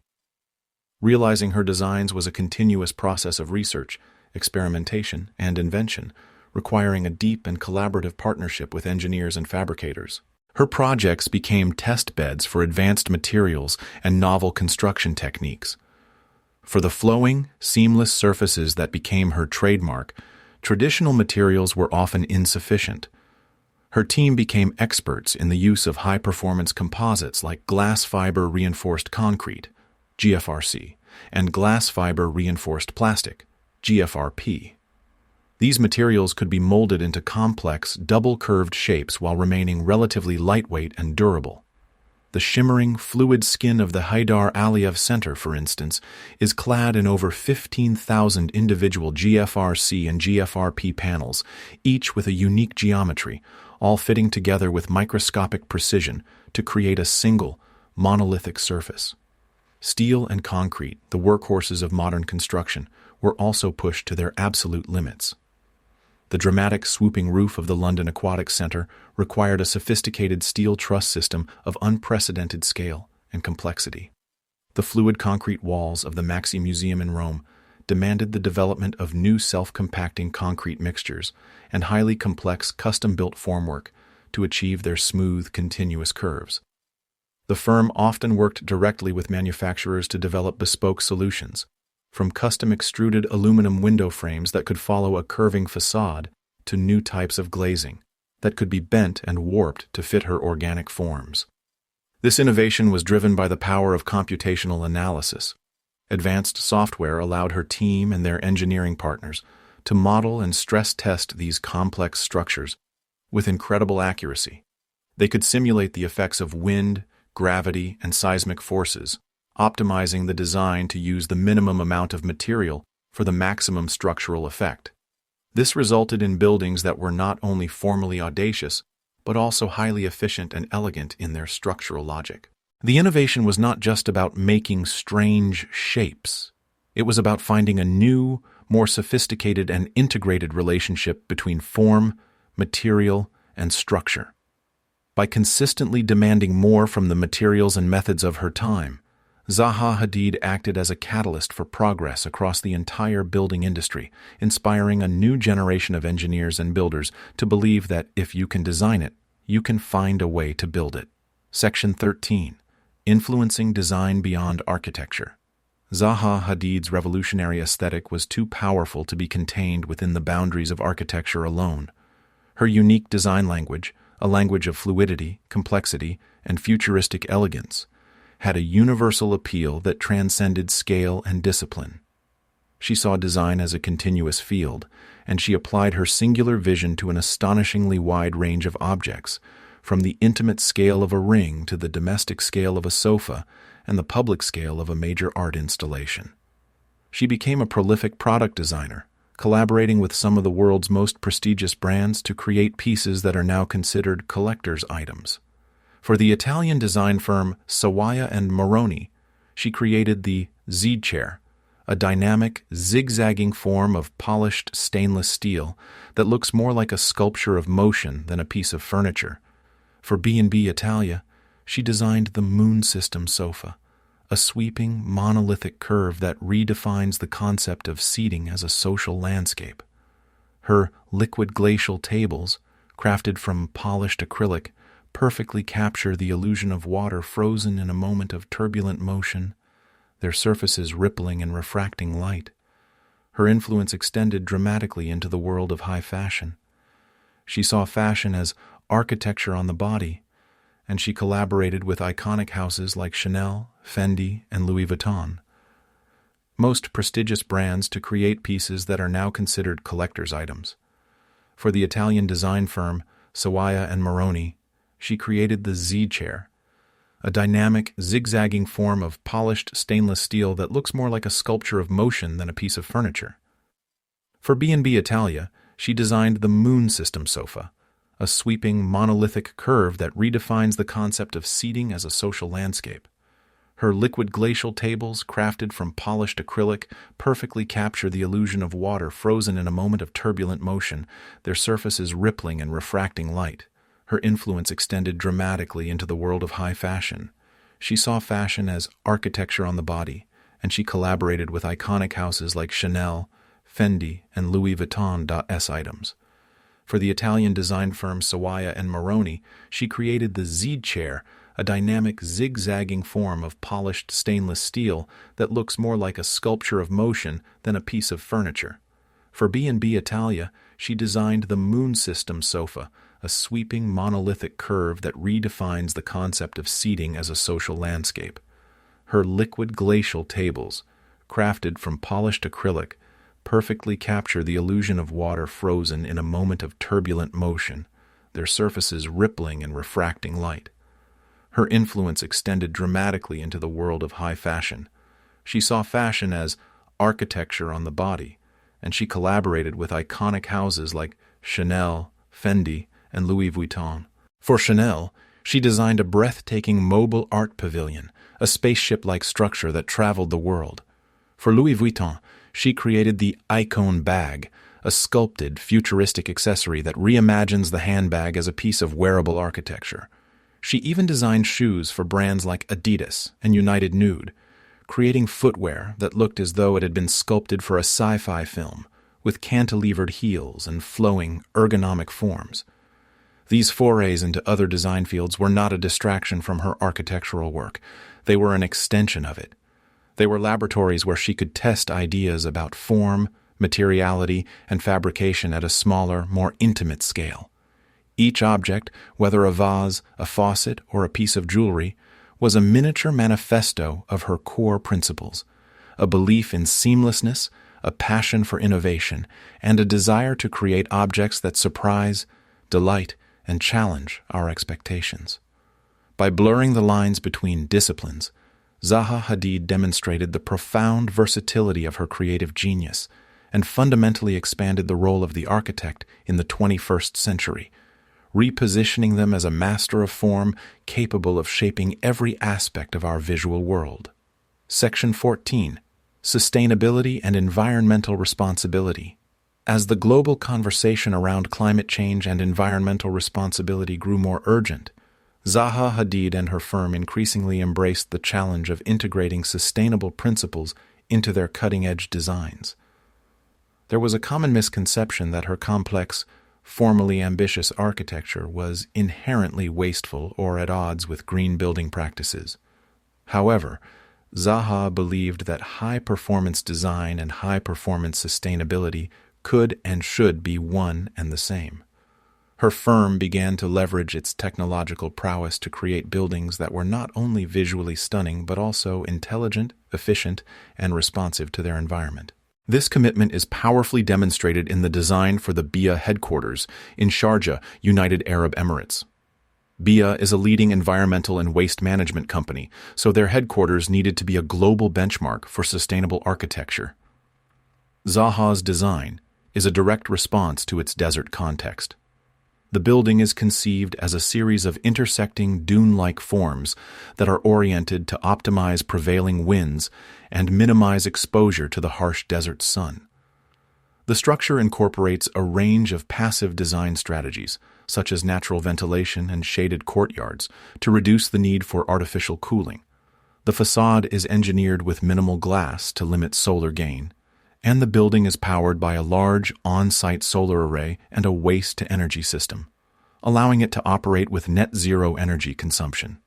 Realizing her designs was a continuous process of research, experimentation, and invention, requiring a deep and collaborative partnership with engineers and fabricators. Her projects became test beds for advanced materials and novel construction techniques. For the flowing, seamless surfaces that became her trademark, traditional materials were often insufficient. Her team became experts in the use of high-performance composites like glass fiber reinforced concrete, GFRC, and glass fiber reinforced plastic, GFRP. These materials could be molded into complex, double-curved shapes while remaining relatively lightweight and durable. The shimmering, fluid skin of the Haidar Aliyev Center, for instance, is clad in over 15,000 individual GFRC and GFRP panels, each with a unique geometry, all fitting together with microscopic precision to create a single, monolithic surface. Steel and concrete, the workhorses of modern construction, were also pushed to their absolute limits. The dramatic swooping roof of the London Aquatics Centre required a sophisticated steel truss system of unprecedented scale and complexity. The fluid concrete walls of the MAXXI Museum in Rome demanded the development of new self-compacting concrete mixtures and highly complex custom-built formwork to achieve their smooth, continuous curves. The firm often worked directly with manufacturers to develop bespoke solutions, from custom extruded aluminum window frames that could follow a curving facade to new types of glazing that could be bent and warped to fit her organic forms. This innovation was driven by the power of computational analysis. Advanced software allowed her team and their engineering partners to model and stress test these complex structures with incredible accuracy. They could simulate the effects of wind, gravity, and seismic forces, optimizing the design to use the minimum amount of material for the maximum structural effect. This resulted in buildings that were not only formally audacious, but also highly efficient and elegant in their structural logic. The innovation was not just about making strange shapes. It was about finding a new, more sophisticated and integrated relationship between form, material, and structure. By consistently demanding more from the materials and methods of her time, Zaha Hadid acted as a catalyst for progress across the entire building industry, inspiring a new generation of engineers and builders to believe that if you can design it, you can find a way to build it. Section 13. Influencing Design Beyond Architecture. Zaha Hadid's revolutionary aesthetic was too powerful to be contained within the boundaries of architecture alone. Her unique design language, a language of fluidity, complexity, and futuristic elegance, had a universal appeal that transcended scale and discipline. She saw design as a continuous field, and she applied her singular vision to an astonishingly wide range of objects, from the intimate scale of a ring to the domestic scale of a sofa and the public scale of a major art installation. She became a prolific product designer, collaborating with some of the world's most prestigious brands to create pieces that are now considered collector's items. For the Italian design firm Sawaya and Moroni, she created the Z chair, a dynamic, zigzagging form of polished stainless steel that looks more like a sculpture of motion than a piece of furniture. For B&B Italia, she designed the Moon System sofa, a sweeping, monolithic curve that redefines the concept of seating as a social landscape. Her liquid glacial tables, crafted from polished acrylic, perfectly capture the illusion of water frozen in a moment of turbulent motion, their surfaces rippling and refracting light. Her influence extended dramatically into the world of high fashion. She saw fashion as architecture on the body, and she collaborated with iconic houses like Chanel, Fendi, and Louis Vuitton, most prestigious brands, to create pieces that are now considered collector's items. For the Italian design firm Sawaya and Moroni, she created the Z chair, a dynamic, zigzagging form of polished stainless steel that looks more like a sculpture of motion than a piece of furniture. For B&B Italia, she designed the Moon System sofa, a sweeping, monolithic curve that redefines the concept of seating as a social landscape. Her liquid glacial tables, crafted from polished acrylic, perfectly capture the illusion of water frozen in a moment of turbulent motion, their surfaces rippling and refracting light. Her influence extended dramatically into the world of high fashion. She saw fashion as architecture on the body, and she collaborated with iconic houses like Chanel, Fendi, and Louis Vuitton. Items. For the Italian design firm Sawaya and Moroni, she created the Z chair, a dynamic zigzagging form of polished stainless steel that looks more like a sculpture of motion than a piece of furniture. For B&B Italia, she designed the Moon System sofa, a sweeping monolithic curve that redefines the concept of seating as a social landscape. Her liquid glacial tables, crafted from polished acrylic, perfectly capture the illusion of water frozen in a moment of turbulent motion, their surfaces rippling and refracting light. Her influence extended dramatically into the world of high fashion. She saw fashion as architecture on the body, and she collaborated with iconic houses like Chanel, Fendi, and Louis Vuitton. For Chanel, she designed a breathtaking mobile art pavilion, a spaceship-like structure that traveled the world. For Louis Vuitton, she created the Icon bag, a sculpted, futuristic accessory that reimagines the handbag as a piece of wearable architecture. She even designed shoes for brands like Adidas and United Nude, creating footwear that looked as though it had been sculpted for a sci-fi film, with cantilevered heels and flowing, ergonomic forms. These forays into other design fields were not a distraction from her architectural work. They were an extension of it. They were laboratories where she could test ideas about form, materiality, and fabrication at a smaller, more intimate scale. Each object, whether a vase, a faucet, or a piece of jewelry, was a miniature manifesto of her core principles, a belief in seamlessness, a passion for innovation, and a desire to create objects that surprise, delight, and challenge our expectations. By blurring the lines between disciplines, Zaha Hadid demonstrated the profound versatility of her creative genius and fundamentally expanded the role of the architect in the 21st century, repositioning them as a master of form capable of shaping every aspect of our visual world. Section 14. Sustainability and Environmental Responsibility. As the global conversation around climate change and environmental responsibility grew more urgent, Zaha Hadid and her firm increasingly embraced the challenge of integrating sustainable principles into their cutting-edge designs. There was a common misconception that her complex, formally ambitious architecture was inherently wasteful or at odds with green building practices. However, Zaha believed that high-performance design and high-performance sustainability could and should be one and the same. Her firm began to leverage its technological prowess to create buildings that were not only visually stunning but also intelligent, efficient, and responsive to their environment. This commitment is powerfully demonstrated in the design for the BIA headquarters in Sharjah, United Arab Emirates. BIA is a leading environmental and waste management company, so their headquarters needed to be a global benchmark for sustainable architecture. Zaha's design is a direct response to its desert context. The building is conceived as a series of intersecting dune-like forms that are oriented to optimize prevailing winds and minimize exposure to the harsh desert sun. The structure incorporates a range of passive design strategies, such as natural ventilation and shaded courtyards, to reduce the need for artificial cooling. The facade is engineered with minimal glass to limit solar gain, and the building is powered by a large on-site solar array and a waste-to-energy system, allowing it to operate with net-zero energy consumption.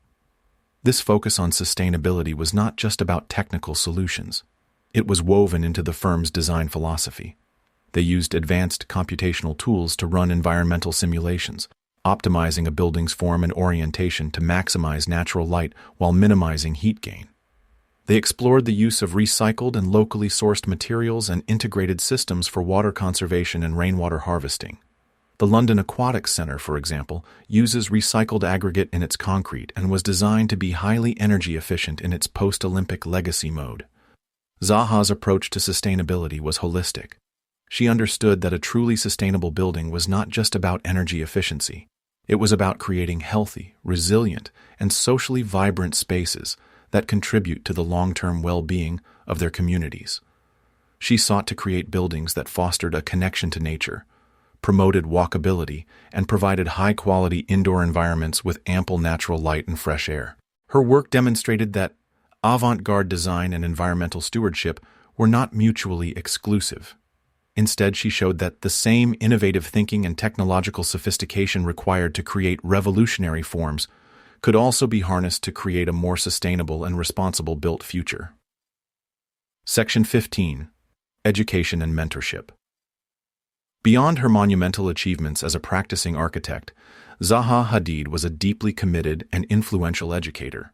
This focus on sustainability was not just about technical solutions. It was woven into the firm's design philosophy. They used advanced computational tools to run environmental simulations, optimizing a building's form and orientation to maximize natural light while minimizing heat gain. They explored the use of recycled and locally sourced materials and integrated systems for water conservation and rainwater harvesting. The London Aquatics Centre, for example, uses recycled aggregate in its concrete and was designed to be highly energy efficient in its post-Olympic legacy mode. Zaha's approach to sustainability was holistic. She understood that a truly sustainable building was not just about energy efficiency. It was about creating healthy, resilient, and socially vibrant spaces that contribute to the long-term well-being of their communities. She sought to create buildings that fostered a connection to nature, promoted walkability, and provided high-quality indoor environments with ample natural light and fresh air. Her work demonstrated that avant-garde design and environmental stewardship were not mutually exclusive. Instead, she showed that the same innovative thinking and technological sophistication required to create revolutionary forms could also be harnessed to create a more sustainable and responsible built future. Section 15. Education and Mentorship. Beyond her monumental achievements as a practicing architect, Zaha Hadid was a deeply committed and influential educator.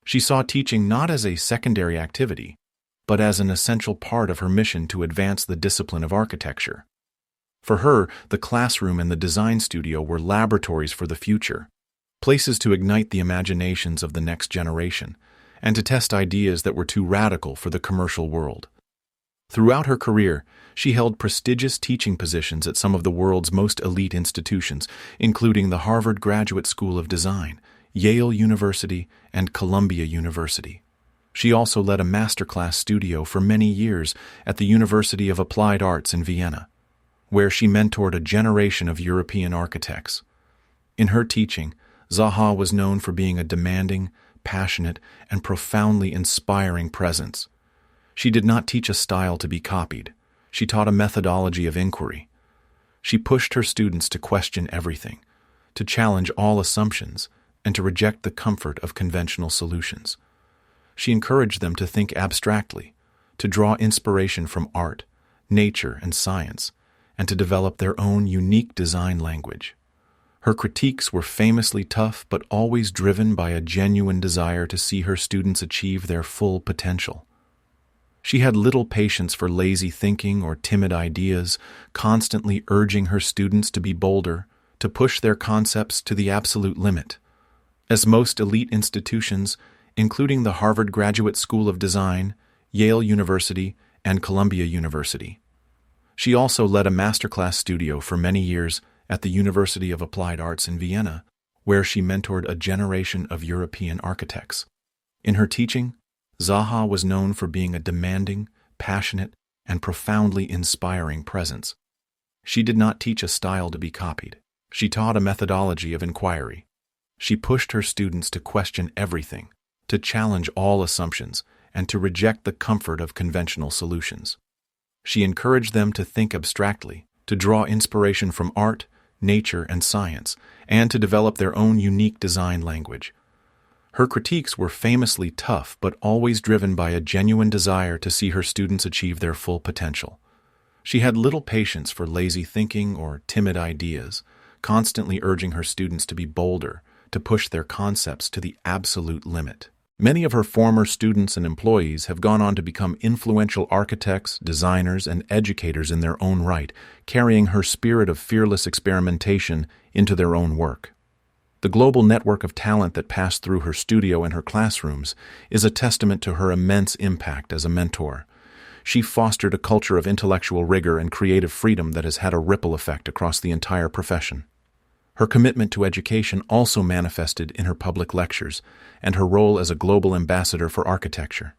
She saw teaching not as a secondary activity, but as an essential part of her mission to advance the discipline of architecture. For her, the classroom and the design studio were laboratories for the future, places to ignite the imaginations of the next generation, and to test ideas that were too radical for the commercial world. Throughout her career, she held prestigious teaching positions at some of the world's most elite institutions, including the Harvard Graduate School of Design, Yale University, and Columbia University. She also led a masterclass studio for many years at the University of Applied Arts in Vienna, where she mentored a generation of European architects. In her teaching, Zaha was known for being a demanding, passionate, and profoundly inspiring presence. She did not teach a style to be copied. She taught a methodology of inquiry. She pushed her students to question everything, to challenge all assumptions, and to reject the comfort of conventional solutions. She encouraged them to think abstractly, to draw inspiration from art, nature, and science, and to develop their own unique design language. Her critiques were famously tough but always driven by a genuine desire to see her students achieve their full potential. She had little patience for lazy thinking or timid ideas, constantly urging her students to be bolder, to push their concepts to the absolute limit. As most elite institutions, including the Harvard Graduate School of Design, Yale University, and Columbia University. She also led a masterclass studio for many years at the University of Applied Arts in Vienna, where she mentored a generation of European architects. In her teaching, Zaha was known for being a demanding, passionate, and profoundly inspiring presence. She did not teach a style to be copied. She taught a methodology of inquiry. She pushed her students to question everything, to challenge all assumptions, and to reject the comfort of conventional solutions. She encouraged them to think abstractly, to draw inspiration from art, nature, and science, and to develop their own unique design language. Her critiques were famously tough but always driven by a genuine desire to see her students achieve their full potential. She had little patience for lazy thinking or timid ideas, constantly urging her students to be bolder, to push their concepts to the absolute limit. Many of her former students and employees have gone on to become influential architects, designers, and educators in their own right, carrying her spirit of fearless experimentation into their own work. The global network of talent that passed through her studio and her classrooms is a testament to her immense impact as a mentor. She fostered a culture of intellectual rigor and creative freedom that has had a ripple effect across the entire profession. Her commitment to education also manifested in her public lectures and her role as a global ambassador for architecture.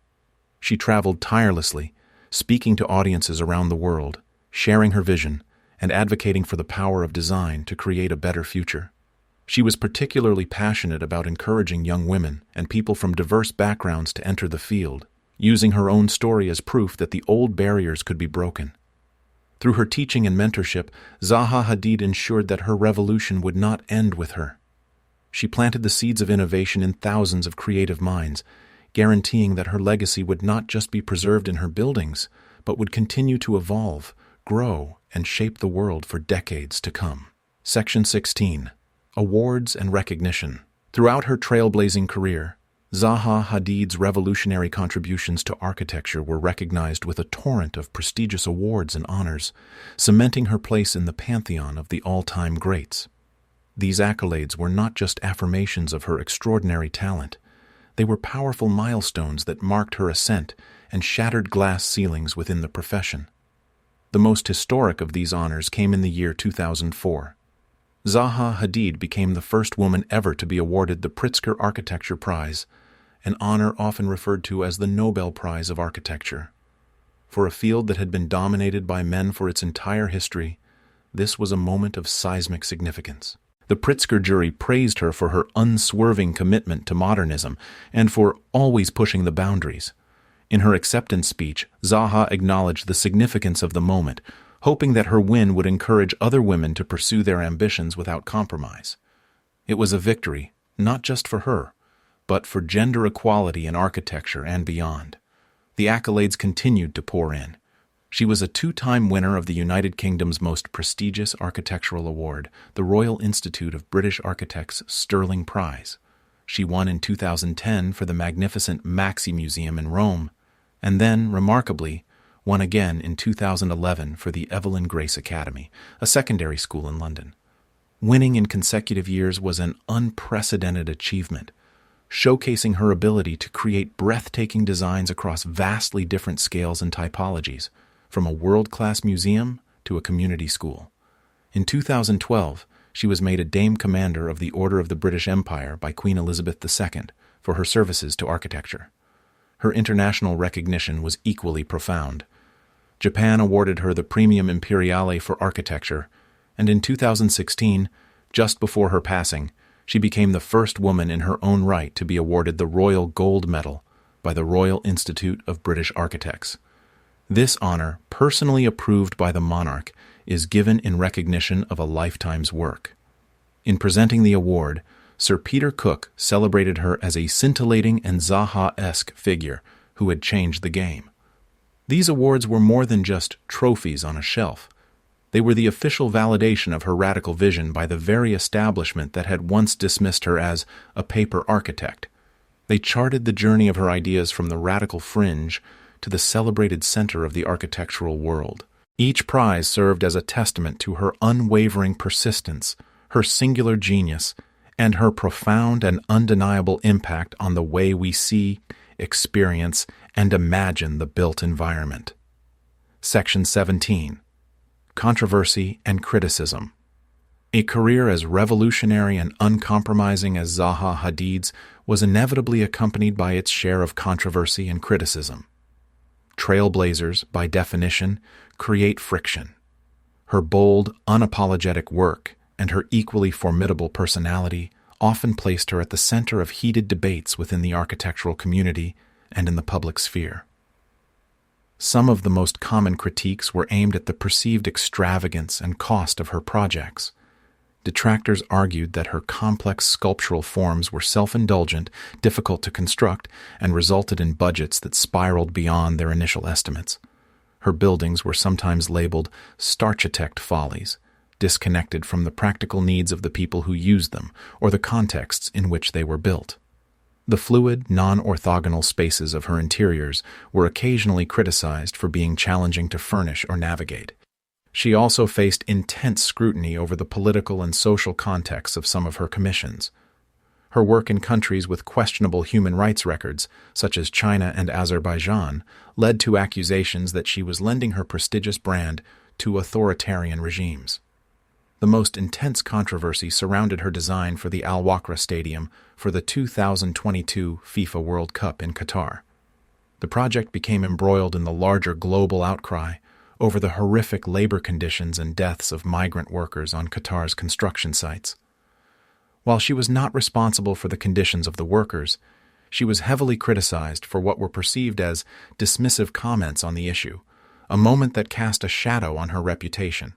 She traveled tirelessly, speaking to audiences around the world, sharing her vision, and advocating for the power of design to create a better future. She was particularly passionate about encouraging young women and people from diverse backgrounds to enter the field, using her own story as proof that the old barriers could be broken. Through her teaching and mentorship, Zaha Hadid ensured that her revolution would not end with her. She planted the seeds of innovation in thousands of creative minds, guaranteeing that her legacy would not just be preserved in her buildings, but would continue to evolve, grow, and shape the world for decades to come. Section 16. Awards and Recognition. Throughout her trailblazing career, Zaha Hadid's revolutionary contributions to architecture were recognized with a torrent of prestigious awards and honors, cementing her place in the pantheon of the all-time greats. These accolades were not just affirmations of her extraordinary talent. They were powerful milestones that marked her ascent and shattered glass ceilings within the profession. The most historic of these honors came in the year 2004. Zaha Hadid became the first woman ever to be awarded the Pritzker Architecture Prize, an honor often referred to as the Nobel Prize of Architecture. For a field that had been dominated by men for its entire history, this was a moment of seismic significance. The Pritzker jury praised her for her unswerving commitment to modernism and for always pushing the boundaries. In her acceptance speech, Zaha acknowledged the significance of the moment, hoping that her win would encourage other women to pursue their ambitions without compromise. It was a victory, not just for her, but for gender equality in architecture and beyond. The accolades continued to pour in. She was a two-time winner of the United Kingdom's most prestigious architectural award, the Royal Institute of British Architects' Sterling Prize. She won in 2010 for the magnificent MAXXI Museum in Rome, and then, remarkably, won again in 2011 for the Evelyn Grace Academy, a secondary school in London. Winning in consecutive years was an unprecedented achievement, showcasing her ability to create breathtaking designs across vastly different scales and typologies, from a world-class museum to a community school. In 2012, she was made a Dame Commander of the Order of the British Empire by Queen Elizabeth II for her services to architecture. Her international recognition was equally profound. Japan awarded her the Premium Imperiale for architecture, and in 2016, just before her passing, she became the first woman in her own right to be awarded the Royal Gold Medal by the Royal Institute of British Architects. This honor, personally approved by the monarch, is given in recognition of a lifetime's work. In presenting the award, Sir Peter Cook celebrated her as a scintillating and Zaha-esque figure who had changed the game. These awards were more than just trophies on a shelf. They were the official validation of her radical vision by the very establishment that had once dismissed her as a paper architect. They charted the journey of her ideas from the radical fringe to the celebrated center of the architectural world. Each prize served as a testament to her unwavering persistence, her singular genius, and her profound and undeniable impact on the way we see, experience, and imagine the built environment. Section 17. Controversy and Criticism. A career as revolutionary and uncompromising as Zaha Hadid's was inevitably accompanied by its share of controversy and criticism. Trailblazers, by definition, create friction. Her bold, unapologetic work and her equally formidable personality often placed her at the center of heated debates within the architectural community and in the public sphere. Some of the most common critiques were aimed at the perceived extravagance and cost of her projects. Detractors argued that her complex sculptural forms were self-indulgent, difficult to construct, and resulted in budgets that spiraled beyond their initial estimates. Her buildings were sometimes labeled starchitect follies, disconnected from the practical needs of the people who used them or the contexts in which they were built. The fluid, non-orthogonal spaces of her interiors were occasionally criticized for being challenging to furnish or navigate. She also faced intense scrutiny over the political and social contexts of some of her commissions. Her work in countries with questionable human rights records, such as China and Azerbaijan, led to accusations that she was lending her prestigious brand to authoritarian regimes. The most intense controversy surrounded her design for the Al Wakra Stadium for the 2022 FIFA World Cup in Qatar. The project became embroiled in the larger global outcry over the horrific labor conditions and deaths of migrant workers on Qatar's construction sites. While she was not responsible for the conditions of the workers, she was heavily criticized for what were perceived as dismissive comments on the issue, a moment that cast a shadow on her reputation.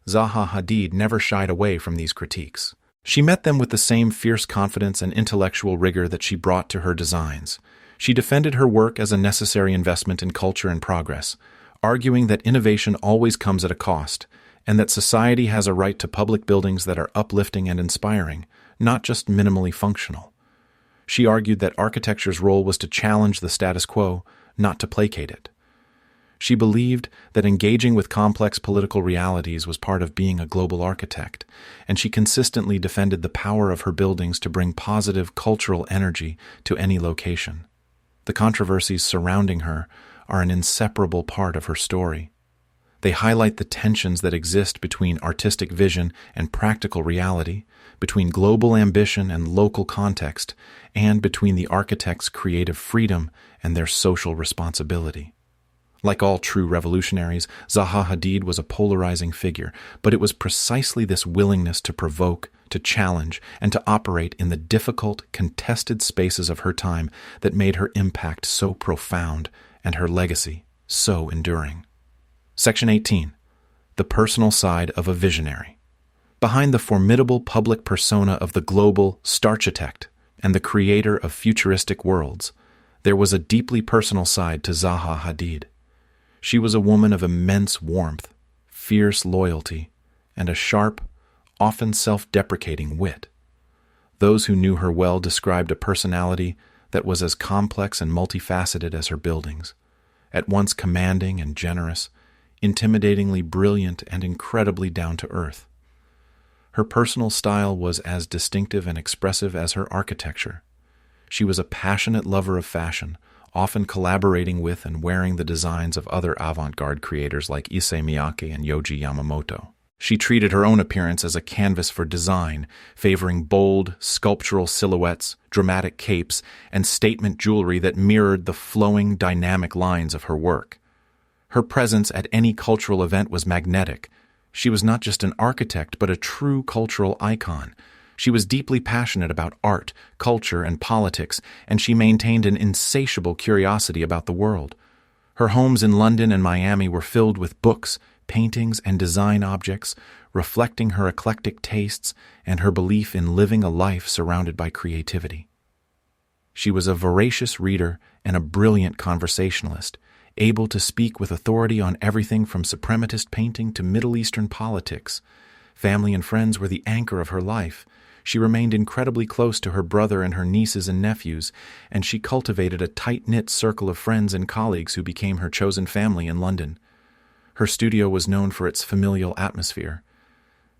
Zaha Hadid never shied away from these critiques. She met them with the same fierce confidence and intellectual rigor that she brought to her designs. She defended her work as a necessary investment in culture and progress, arguing that innovation always comes at a cost, and that society has a right to public buildings that are uplifting and inspiring, not just minimally functional. She argued that architecture's role was to challenge the status quo, not to placate it. She believed that engaging with complex political realities was part of being a global architect, and she consistently defended the power of her buildings to bring positive cultural energy to any location. The controversies surrounding her are an inseparable part of her story. They highlight the tensions that exist between artistic vision and practical reality, between global ambition and local context, and between the architect's creative freedom and their social responsibility. Like all true revolutionaries, Zaha Hadid was a polarizing figure, but it was precisely this willingness to provoke, to challenge, and to operate in the difficult, contested spaces of her time that made her impact so profound and her legacy so enduring. Section 18. The personal side of a visionary. Behind the formidable public persona of the global starchitect and the creator of futuristic worlds, there was a deeply personal side to Zaha Hadid. She was a woman of immense warmth, fierce loyalty, and a sharp, often self-deprecating wit. Those who knew her well described a personality that was as complex and multifaceted as her buildings, at once commanding and generous, intimidatingly brilliant and incredibly down-to-earth. Her personal style was as distinctive and expressive as her architecture. She was a passionate lover of fashion, often collaborating with and wearing the designs of other avant-garde creators like Issey Miyake and Yohji Yamamoto. She treated her own appearance as a canvas for design, favoring bold, sculptural silhouettes, dramatic capes, and statement jewelry that mirrored the flowing, dynamic lines of her work. Her presence at any cultural event was magnetic. She was not just an architect, but a true cultural icon. She was deeply passionate about art, culture, and politics, and she maintained an insatiable curiosity about the world. Her homes in London and Miami were filled with books, paintings, and design objects, reflecting her eclectic tastes and her belief in living a life surrounded by creativity. She was a voracious reader and a brilliant conversationalist, able to speak with authority on everything from suprematist painting to Middle Eastern politics. Family and friends were the anchor of her life. She remained incredibly close to her brother and her nieces and nephews, and she cultivated a tight-knit circle of friends and colleagues who became her chosen family in London. Her studio was known for its familial atmosphere.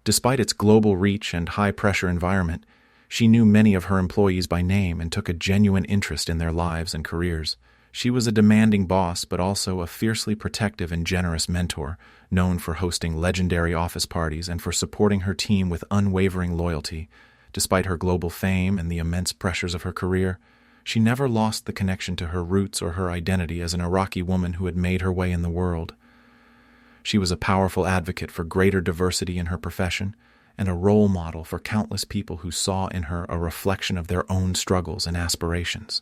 Despite its global reach and high-pressure environment, she knew many of her employees by name and took a genuine interest in their lives and careers. She was a demanding boss, but also a fiercely protective and generous mentor, known for hosting legendary office parties and for supporting her team with unwavering loyalty. Despite her global fame and the immense pressures of her career, she never lost the connection to her roots or her identity as an Iraqi woman who had made her way in the world. She was a powerful advocate for greater diversity in her profession and a role model for countless people who saw in her a reflection of their own struggles and aspirations.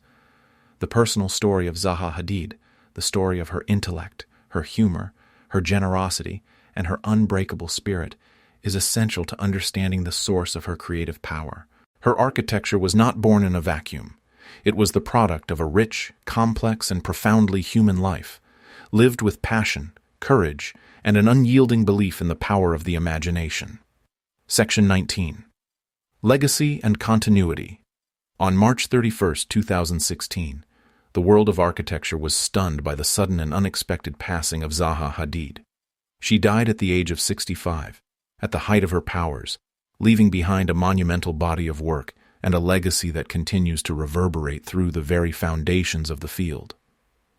The personal story of Zaha Hadid, the story of her intellect, her humor, her generosity, and her unbreakable spirit, is essential to understanding the source of her creative power. Her architecture was not born in a vacuum. It was the product of a rich, complex, and profoundly human life, lived with passion, courage, and an unyielding belief in the power of the imagination. Section 19. Legacy and Continuity. On March 31, 2016, the world of architecture was stunned by the sudden and unexpected passing of Zaha Hadid. She died at the age of 65, at the height of her powers, leaving behind a monumental body of work and a legacy that continues to reverberate through the very foundations of the field.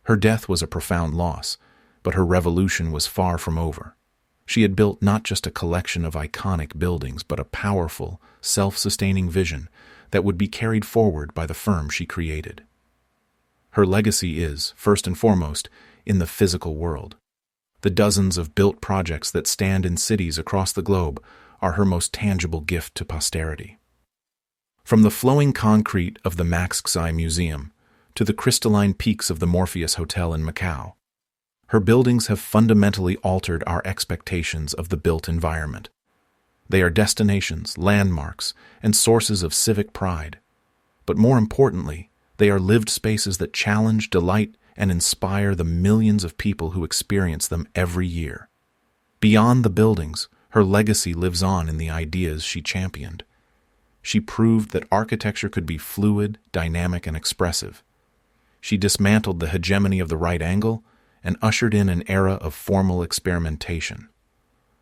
Her death was a profound loss, but her revolution was far from over. She had built not just a collection of iconic buildings, but a powerful, self-sustaining vision that would be carried forward by the firm she created. Her legacy is, first and foremost, in the physical world. The dozens of built projects that stand in cities across the globe are her most tangible gift to posterity. From the flowing concrete of the MAXXI Museum to the crystalline peaks of the Morpheus Hotel in Macau, her buildings have fundamentally altered our expectations of the built environment. They are destinations, landmarks, and sources of civic pride. But more importantly, they are lived spaces that challenge, delight, and inspire the millions of people who experience them every year. Beyond the buildings, her legacy lives on in the ideas she championed. She proved that architecture could be fluid, dynamic, and expressive. She dismantled the hegemony of the right angle and ushered in an era of formal experimentation.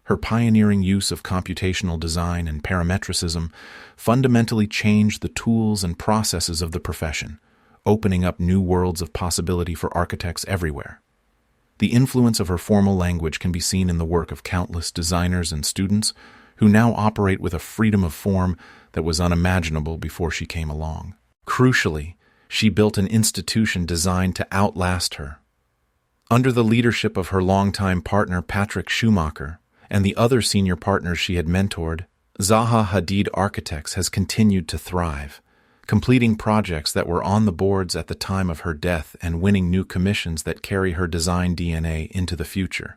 Her pioneering use of computational design and parametricism fundamentally changed the tools and processes of the profession, opening up new worlds of possibility for architects everywhere. The influence of her formal language can be seen in the work of countless designers and students who now operate with a freedom of form that was unimaginable before she came along. Crucially, she built an institution designed to outlast her. Under the leadership of her longtime partner Patrick Schumacher and the other senior partners she had mentored, Zaha Hadid Architects has continued to thrive, completing projects that were on the boards at the time of her death and winning new commissions that carry her design DNA into the future.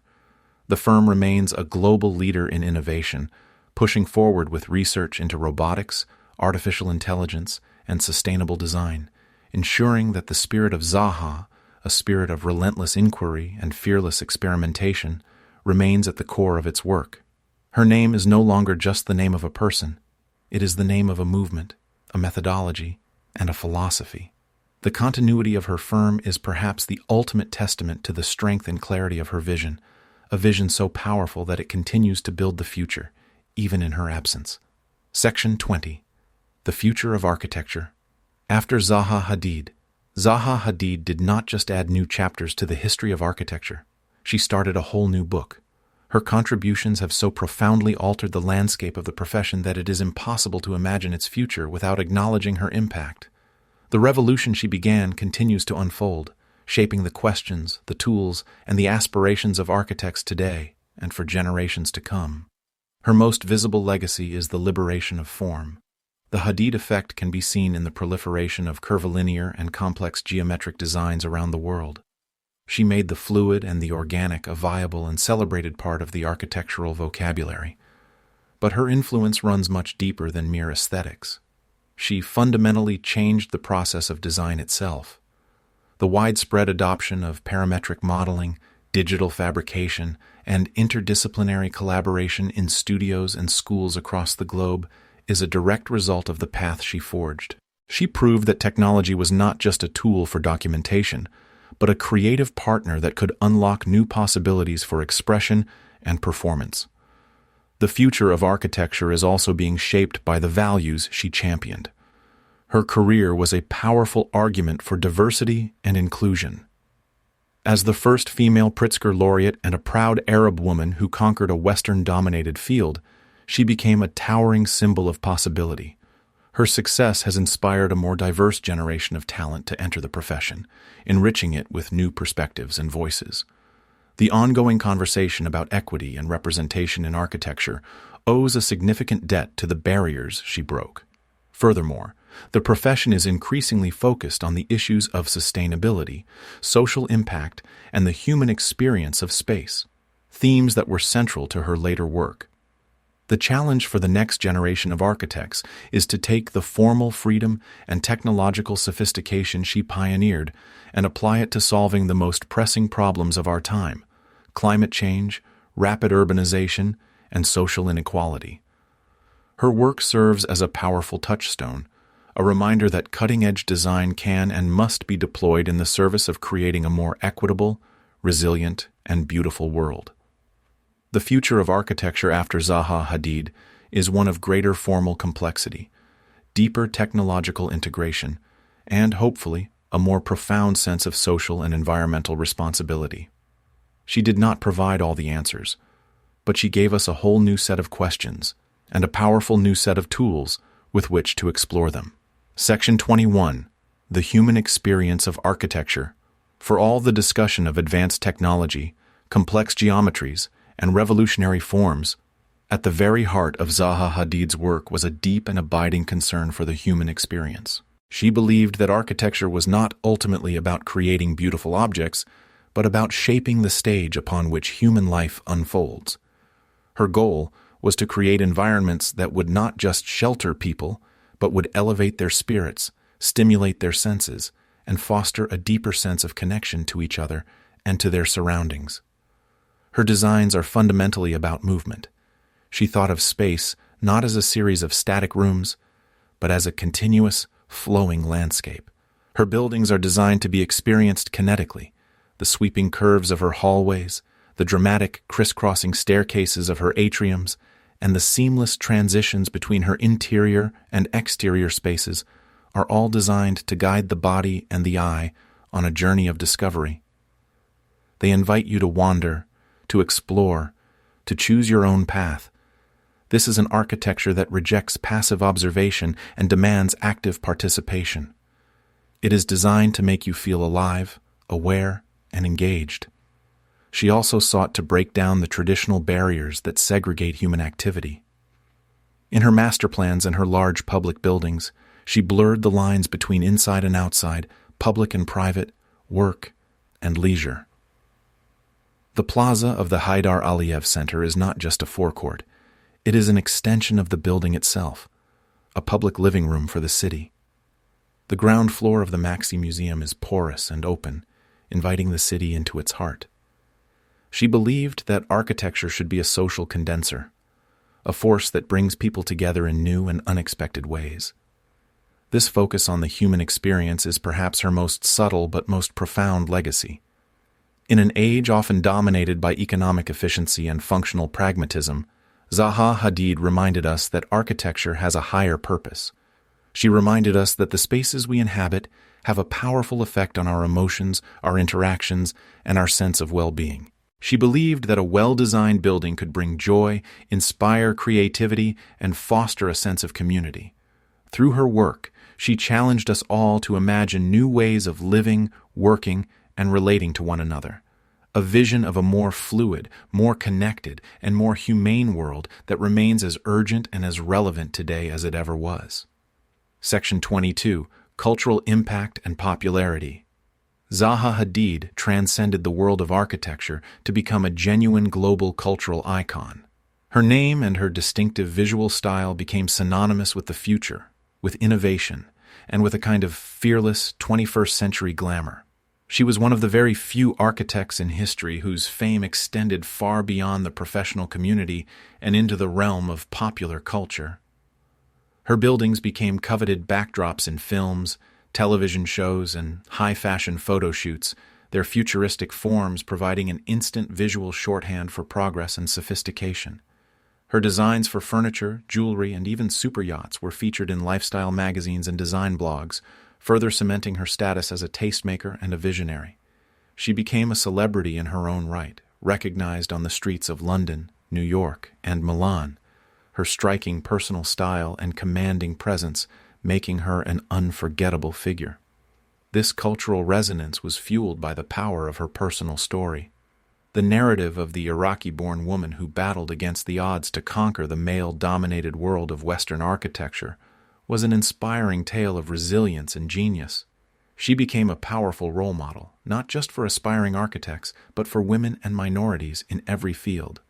The firm remains a global leader in innovation, pushing forward with research into robotics, artificial intelligence, and sustainable design, ensuring that the spirit of Zaha, a spirit of relentless inquiry and fearless experimentation, remains at the core of its work. Her name is no longer just the name of a person. It is the name of a movement, a methodology, and a philosophy. The continuity of her firm is perhaps the ultimate testament to the strength and clarity of her vision, a vision so powerful that it continues to build the future, even in her absence. Section 20. The Future of Architecture. After Zaha Hadid did not just add new chapters to the history of architecture. She started a whole new book. Her contributions have so profoundly altered the landscape of the profession that it is impossible to imagine its future without acknowledging her impact. The revolution she began continues to unfold, shaping the questions, the tools, and the aspirations of architects today and for generations to come. Her most visible legacy is the liberation of form. The Hadid effect can be seen in the proliferation of curvilinear and complex geometric designs around the world. She made the fluid and the organic a viable and celebrated part of the architectural vocabulary. But her influence runs much deeper than mere aesthetics. She fundamentally changed the process of design itself. The widespread adoption of parametric modeling, digital fabrication, and interdisciplinary collaboration in studios and schools across the globe is a direct result of the path she forged. She proved that technology was not just a tool for documentation, but a creative partner that could unlock new possibilities for expression and performance. The future of architecture is also being shaped by the values she championed. Her career was a powerful argument for diversity and inclusion. As the first female Pritzker laureate and a proud Arab woman who conquered a Western-dominated field, she became a towering symbol of possibility. Her success has inspired a more diverse generation of talent to enter the profession, enriching it with new perspectives and voices. The ongoing conversation about equity and representation in architecture owes a significant debt to the barriers she broke. Furthermore, the profession is increasingly focused on the issues of sustainability, social impact, and the human experience of space, themes that were central to her later work. The challenge for the next generation of architects is to take the formal freedom and technological sophistication she pioneered and apply it to solving the most pressing problems of our time: climate change, rapid urbanization, and social inequality. Her work serves as a powerful touchstone, a reminder that cutting-edge design can and must be deployed in the service of creating a more equitable, resilient, and beautiful world. The future of architecture after Zaha Hadid is one of greater formal complexity, deeper technological integration, and, hopefully, a more profound sense of social and environmental responsibility. She did not provide all the answers, but she gave us a whole new set of questions and a powerful new set of tools with which to explore them. Section 21. The Human Experience of Architecture. For all the discussion of advanced technology, complex geometries, and revolutionary forms, at the very heart of Zaha Hadid's work was a deep and abiding concern for the human experience. She believed that architecture was not ultimately about creating beautiful objects, but about shaping the stage upon which human life unfolds. Her goal was to create environments that would not just shelter people, but would elevate their spirits, stimulate their senses, and foster a deeper sense of connection to each other and to their surroundings. Her designs are fundamentally about movement. She thought of space not as a series of static rooms, but as a continuous, flowing landscape. Her buildings are designed to be experienced kinetically. The sweeping curves of her hallways, the dramatic crisscrossing staircases of her atriums, and the seamless transitions between her interior and exterior spaces are all designed to guide the body and the eye on a journey of discovery. They invite you to wander, to explore, to choose your own path. This is an architecture that rejects passive observation and demands active participation. It is designed to make you feel alive, aware, and engaged. She also sought to break down the traditional barriers that segregate human activity. In her master plans and her large public buildings, she blurred the lines between inside and outside, public and private, work and leisure. The plaza of the Haidar Aliyev Center is not just a forecourt. It is an extension of the building itself, a public living room for the city. The ground floor of the MAXXI Museum is porous and open, inviting the city into its heart. She believed that architecture should be a social condenser, a force that brings people together in new and unexpected ways. This focus on the human experience is perhaps her most subtle but most profound legacy. In an age often dominated by economic efficiency and functional pragmatism, Zaha Hadid reminded us that architecture has a higher purpose. She reminded us that the spaces we inhabit have a powerful effect on our emotions, our interactions, and our sense of well-being. She believed that a well-designed building could bring joy, inspire creativity, and foster a sense of community. Through her work, she challenged us all to imagine new ways of living, working, and relating to one another. A vision of a more fluid, more connected, and more humane world that remains as urgent and as relevant today as it ever was. Section 22, Cultural Impact and Popularity. Zaha Hadid transcended the world of architecture to become a genuine global cultural icon. Her name and her distinctive visual style became synonymous with the future, with innovation, and with a kind of fearless 21st century glamour. She was one of the very few architects in history whose fame extended far beyond the professional community and into the realm of popular culture. Her buildings became coveted backdrops in films, television shows, and high-fashion photo shoots, their futuristic forms providing an instant visual shorthand for progress and sophistication. Her designs for furniture, jewelry, and even superyachts were featured in lifestyle magazines and design blogs, further cementing her status as a tastemaker and a visionary. She became a celebrity in her own right, recognized on the streets of London, New York, and Milan, her striking personal style and commanding presence making her an unforgettable figure. This cultural resonance was fueled by the power of her personal story. The narrative of the Iraqi-born woman who battled against the odds to conquer the male-dominated world of Western architecture was an inspiring tale of resilience and genius. She became a powerful role model, not just for aspiring architects, but for women and minorities in every field.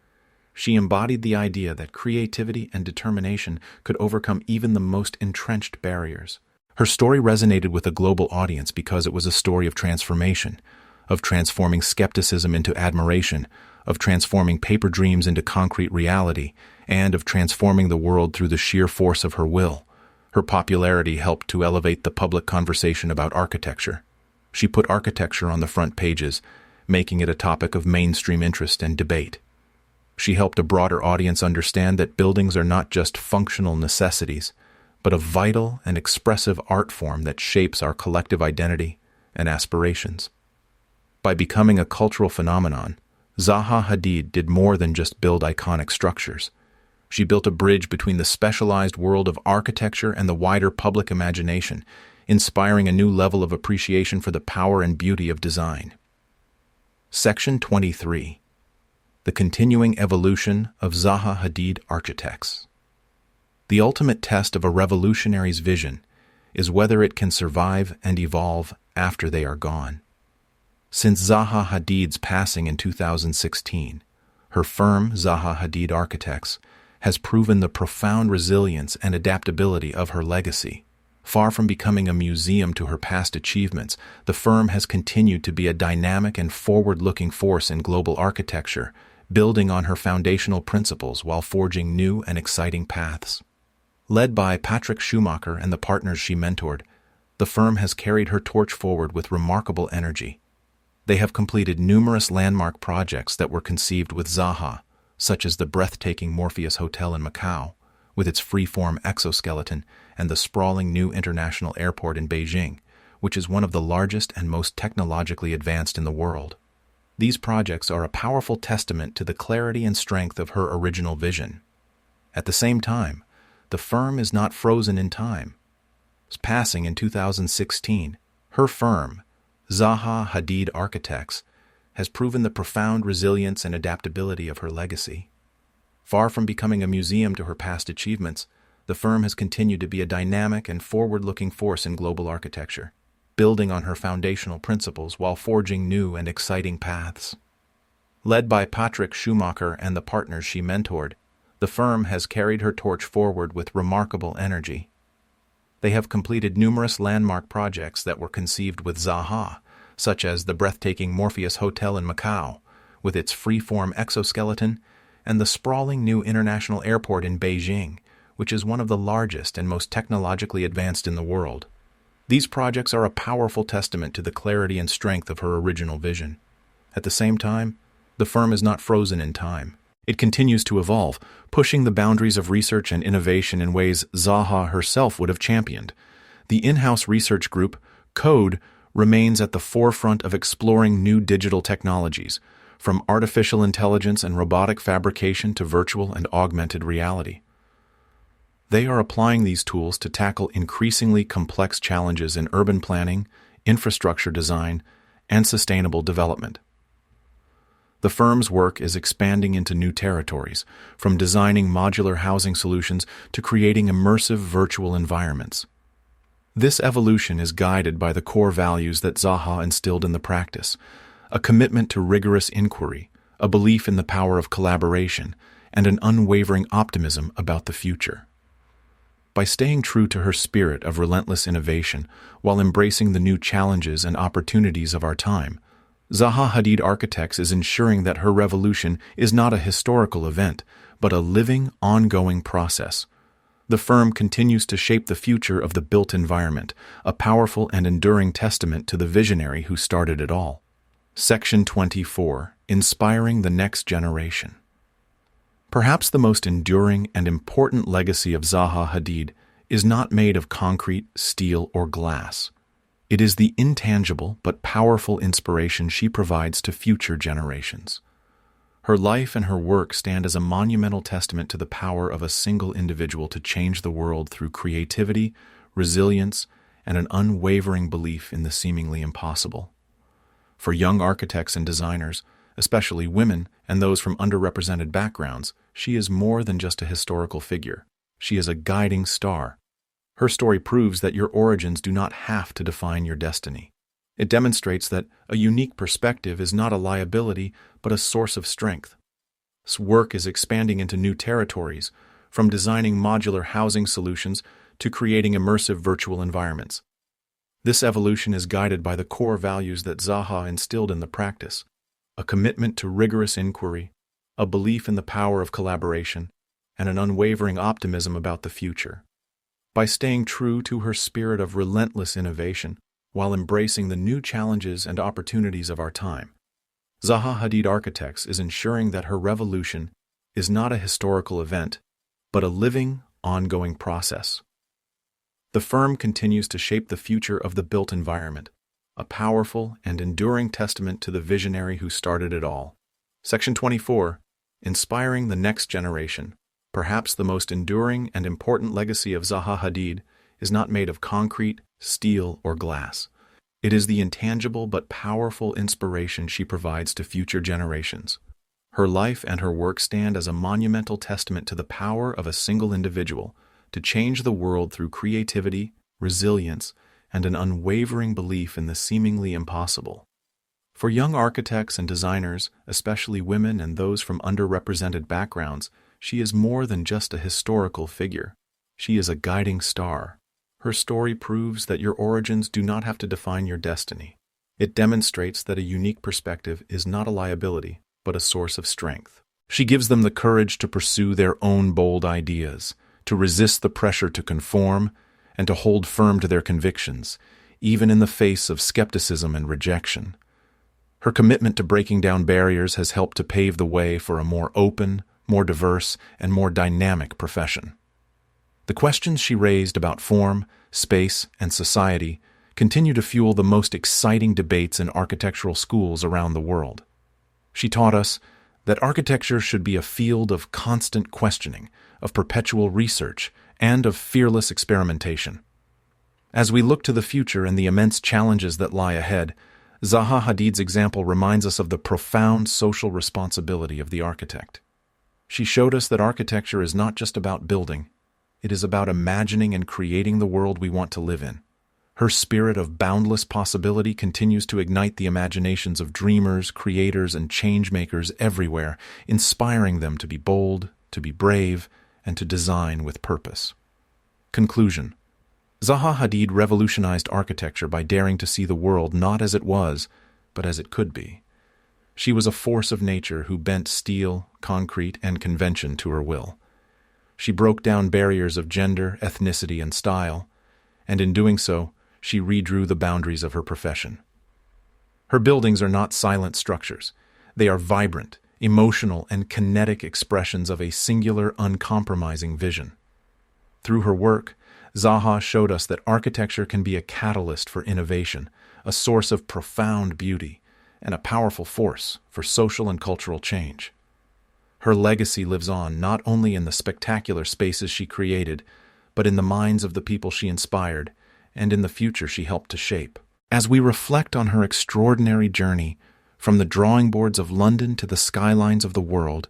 She embodied the idea that creativity and determination could overcome even the most entrenched barriers. Her story resonated with a global audience because it was a story of transformation, of transforming skepticism into admiration, of transforming paper dreams into concrete reality, and of transforming the world through the sheer force of her will. Her popularity helped to elevate the public conversation about architecture. She put architecture on the front pages, making it a topic of mainstream interest and debate. She helped a broader audience understand that buildings are not just functional necessities, but a vital and expressive art form that shapes our collective identity and aspirations. By becoming a cultural phenomenon, Zaha Hadid did more than just build iconic structures. She built a bridge between the specialized world of architecture and the wider public imagination, inspiring a new level of appreciation for the power and beauty of design. Section 23. The Continuing Evolution of Zaha Hadid Architects. The ultimate test of a revolutionary's vision is whether it can survive and evolve after they are gone. Since Zaha Hadid's passing in 2016, her firm, Zaha Hadid Architects, has proven the profound resilience and adaptability of her legacy. Far from becoming a museum to her past achievements, the firm has continued to be a dynamic and forward-looking force in global architecture, building on her foundational principles while forging new and exciting paths. Led by Patrick Schumacher and the partners she mentored, the firm has carried her torch forward with remarkable energy. They have completed numerous landmark projects that were conceived with Zaha, such as the breathtaking Morpheus Hotel in Macau, with its free-form exoskeleton, and the sprawling new international airport in Beijing, which is one of the largest and most technologically advanced in the world. These projects are a powerful testament to the clarity and strength of her original vision. At the same time, the firm is not frozen in time. Passing in 2016, her firm, Zaha Hadid Architects, has proven the profound resilience and adaptability of her legacy. Far from becoming a museum to her past achievements, the firm has continued to be a dynamic and forward-looking force in global architecture, building on her foundational principles while forging new and exciting paths. Led by Patrick Schumacher and the partners she mentored, the firm has carried her torch forward with remarkable energy. They have completed numerous landmark projects that were conceived with Zaha, such as the breathtaking Morpheus Hotel in Macau, with its free-form exoskeleton, and the sprawling new international airport in Beijing, which is one of the largest and most technologically advanced in the world. These projects are a powerful testament to the clarity and strength of her original vision. At the same time, the firm is not frozen in time. It continues to evolve, pushing the boundaries of research and innovation in ways Zaha herself would have championed. The in-house research group, CODE, remains at the forefront of exploring new digital technologies, from artificial intelligence and robotic fabrication to virtual and augmented reality. They are applying these tools to tackle increasingly complex challenges in urban planning, infrastructure design, and sustainable development. The firm's work is expanding into new territories, from designing modular housing solutions to creating immersive virtual environments. This evolution is guided by the core values that Zaha instilled in the practice: a commitment to rigorous inquiry, a belief in the power of collaboration, and an unwavering optimism about the future. By staying true to her spirit of relentless innovation while embracing the new challenges and opportunities of our time, Zaha Hadid Architects is ensuring that her revolution is not a historical event, but a living, ongoing process. The firm continues to shape the future of the built environment, a powerful and enduring testament to the visionary who started it all. Section 24. Inspiring the Next Generation. Perhaps the most enduring and important legacy of Zaha Hadid is not made of concrete, steel, or glass. It is the intangible but powerful inspiration she provides to future generations. Her life and her work stand as a monumental testament to the power of a single individual to change the world through creativity, resilience, and an unwavering belief in the seemingly impossible. For young architects and designers, especially women and those from underrepresented backgrounds, she is more than just a historical figure. She is a guiding star. Her story proves that your origins do not have to define your destiny. It demonstrates that a unique perspective is not a liability, but a source of strength. This work is expanding into new territories, from designing modular housing solutions to creating immersive virtual environments. This evolution is guided by the core values that Zaha instilled in the practice: a commitment to rigorous inquiry, a belief in the power of collaboration, and an unwavering optimism about the future. By staying true to her spirit of relentless innovation, while embracing the new challenges and opportunities of our time, Zaha Hadid Architects is ensuring that her revolution is not a historical event, but a living, ongoing process. The firm continues to shape the future of the built environment, a powerful and enduring testament to the visionary who started it all. Section 24. Inspiring the Next Generation. Perhaps the most enduring and important legacy of Zaha Hadid is not made of concrete, steel, or glass. It is the intangible but powerful inspiration she provides to future generations. Her life and her work stand as a monumental testament to the power of a single individual to change the world through creativity, resilience, and an unwavering belief in the seemingly impossible. For young architects and designers, especially women and those from underrepresented backgrounds, she is more than just a historical figure. She is a guiding star. Her story proves that your origins do not have to define your destiny. It demonstrates that a unique perspective is not a liability, but a source of strength. She gives them the courage to pursue their own bold ideas, to resist the pressure to conform, and to hold firm to their convictions, even in the face of skepticism and rejection. Her commitment to breaking down barriers has helped to pave the way for a more open, more diverse, and more dynamic profession. The questions she raised about form, space, and society continue to fuel the most exciting debates in architectural schools around the world. She taught us that architecture should be a field of constant questioning, of perpetual research, and of fearless experimentation. As we look to the future and the immense challenges that lie ahead, Zaha Hadid's example reminds us of the profound social responsibility of the architect. She showed us that architecture is not just about building, it is about imagining and creating the world we want to live in. Her spirit of boundless possibility continues to ignite the imaginations of dreamers, creators, and change-makers everywhere, inspiring them to be bold, to be brave, and to design with purpose. Conclusion. Zaha Hadid revolutionized architecture by daring to see the world not as it was, but as it could be. She was a force of nature who bent steel, concrete, and convention to her will. She broke down barriers of gender, ethnicity, and style, and in doing so, she redrew the boundaries of her profession. Her buildings are not silent structures. They are vibrant, emotional, and kinetic expressions of a singular, uncompromising vision. Through her work, Zaha showed us that architecture can be a catalyst for innovation, a source of profound beauty, and a powerful force for social and cultural change. Her legacy lives on not only in the spectacular spaces she created, but in the minds of the people she inspired, and in the future she helped to shape. As we reflect on her extraordinary journey, from the drawing boards of London to the skylines of the world,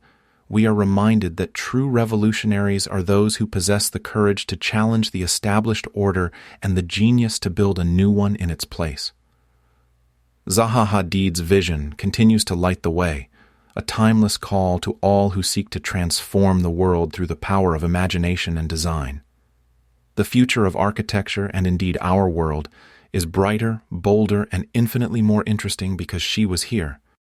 we are reminded that true revolutionaries are those who possess the courage to challenge the established order and the genius to build a new one in its place. Zaha Hadid's vision continues to light the way, a timeless call to all who seek to transform the world through the power of imagination and design. The future of architecture, and indeed our world, is brighter, bolder, and infinitely more interesting because she was here,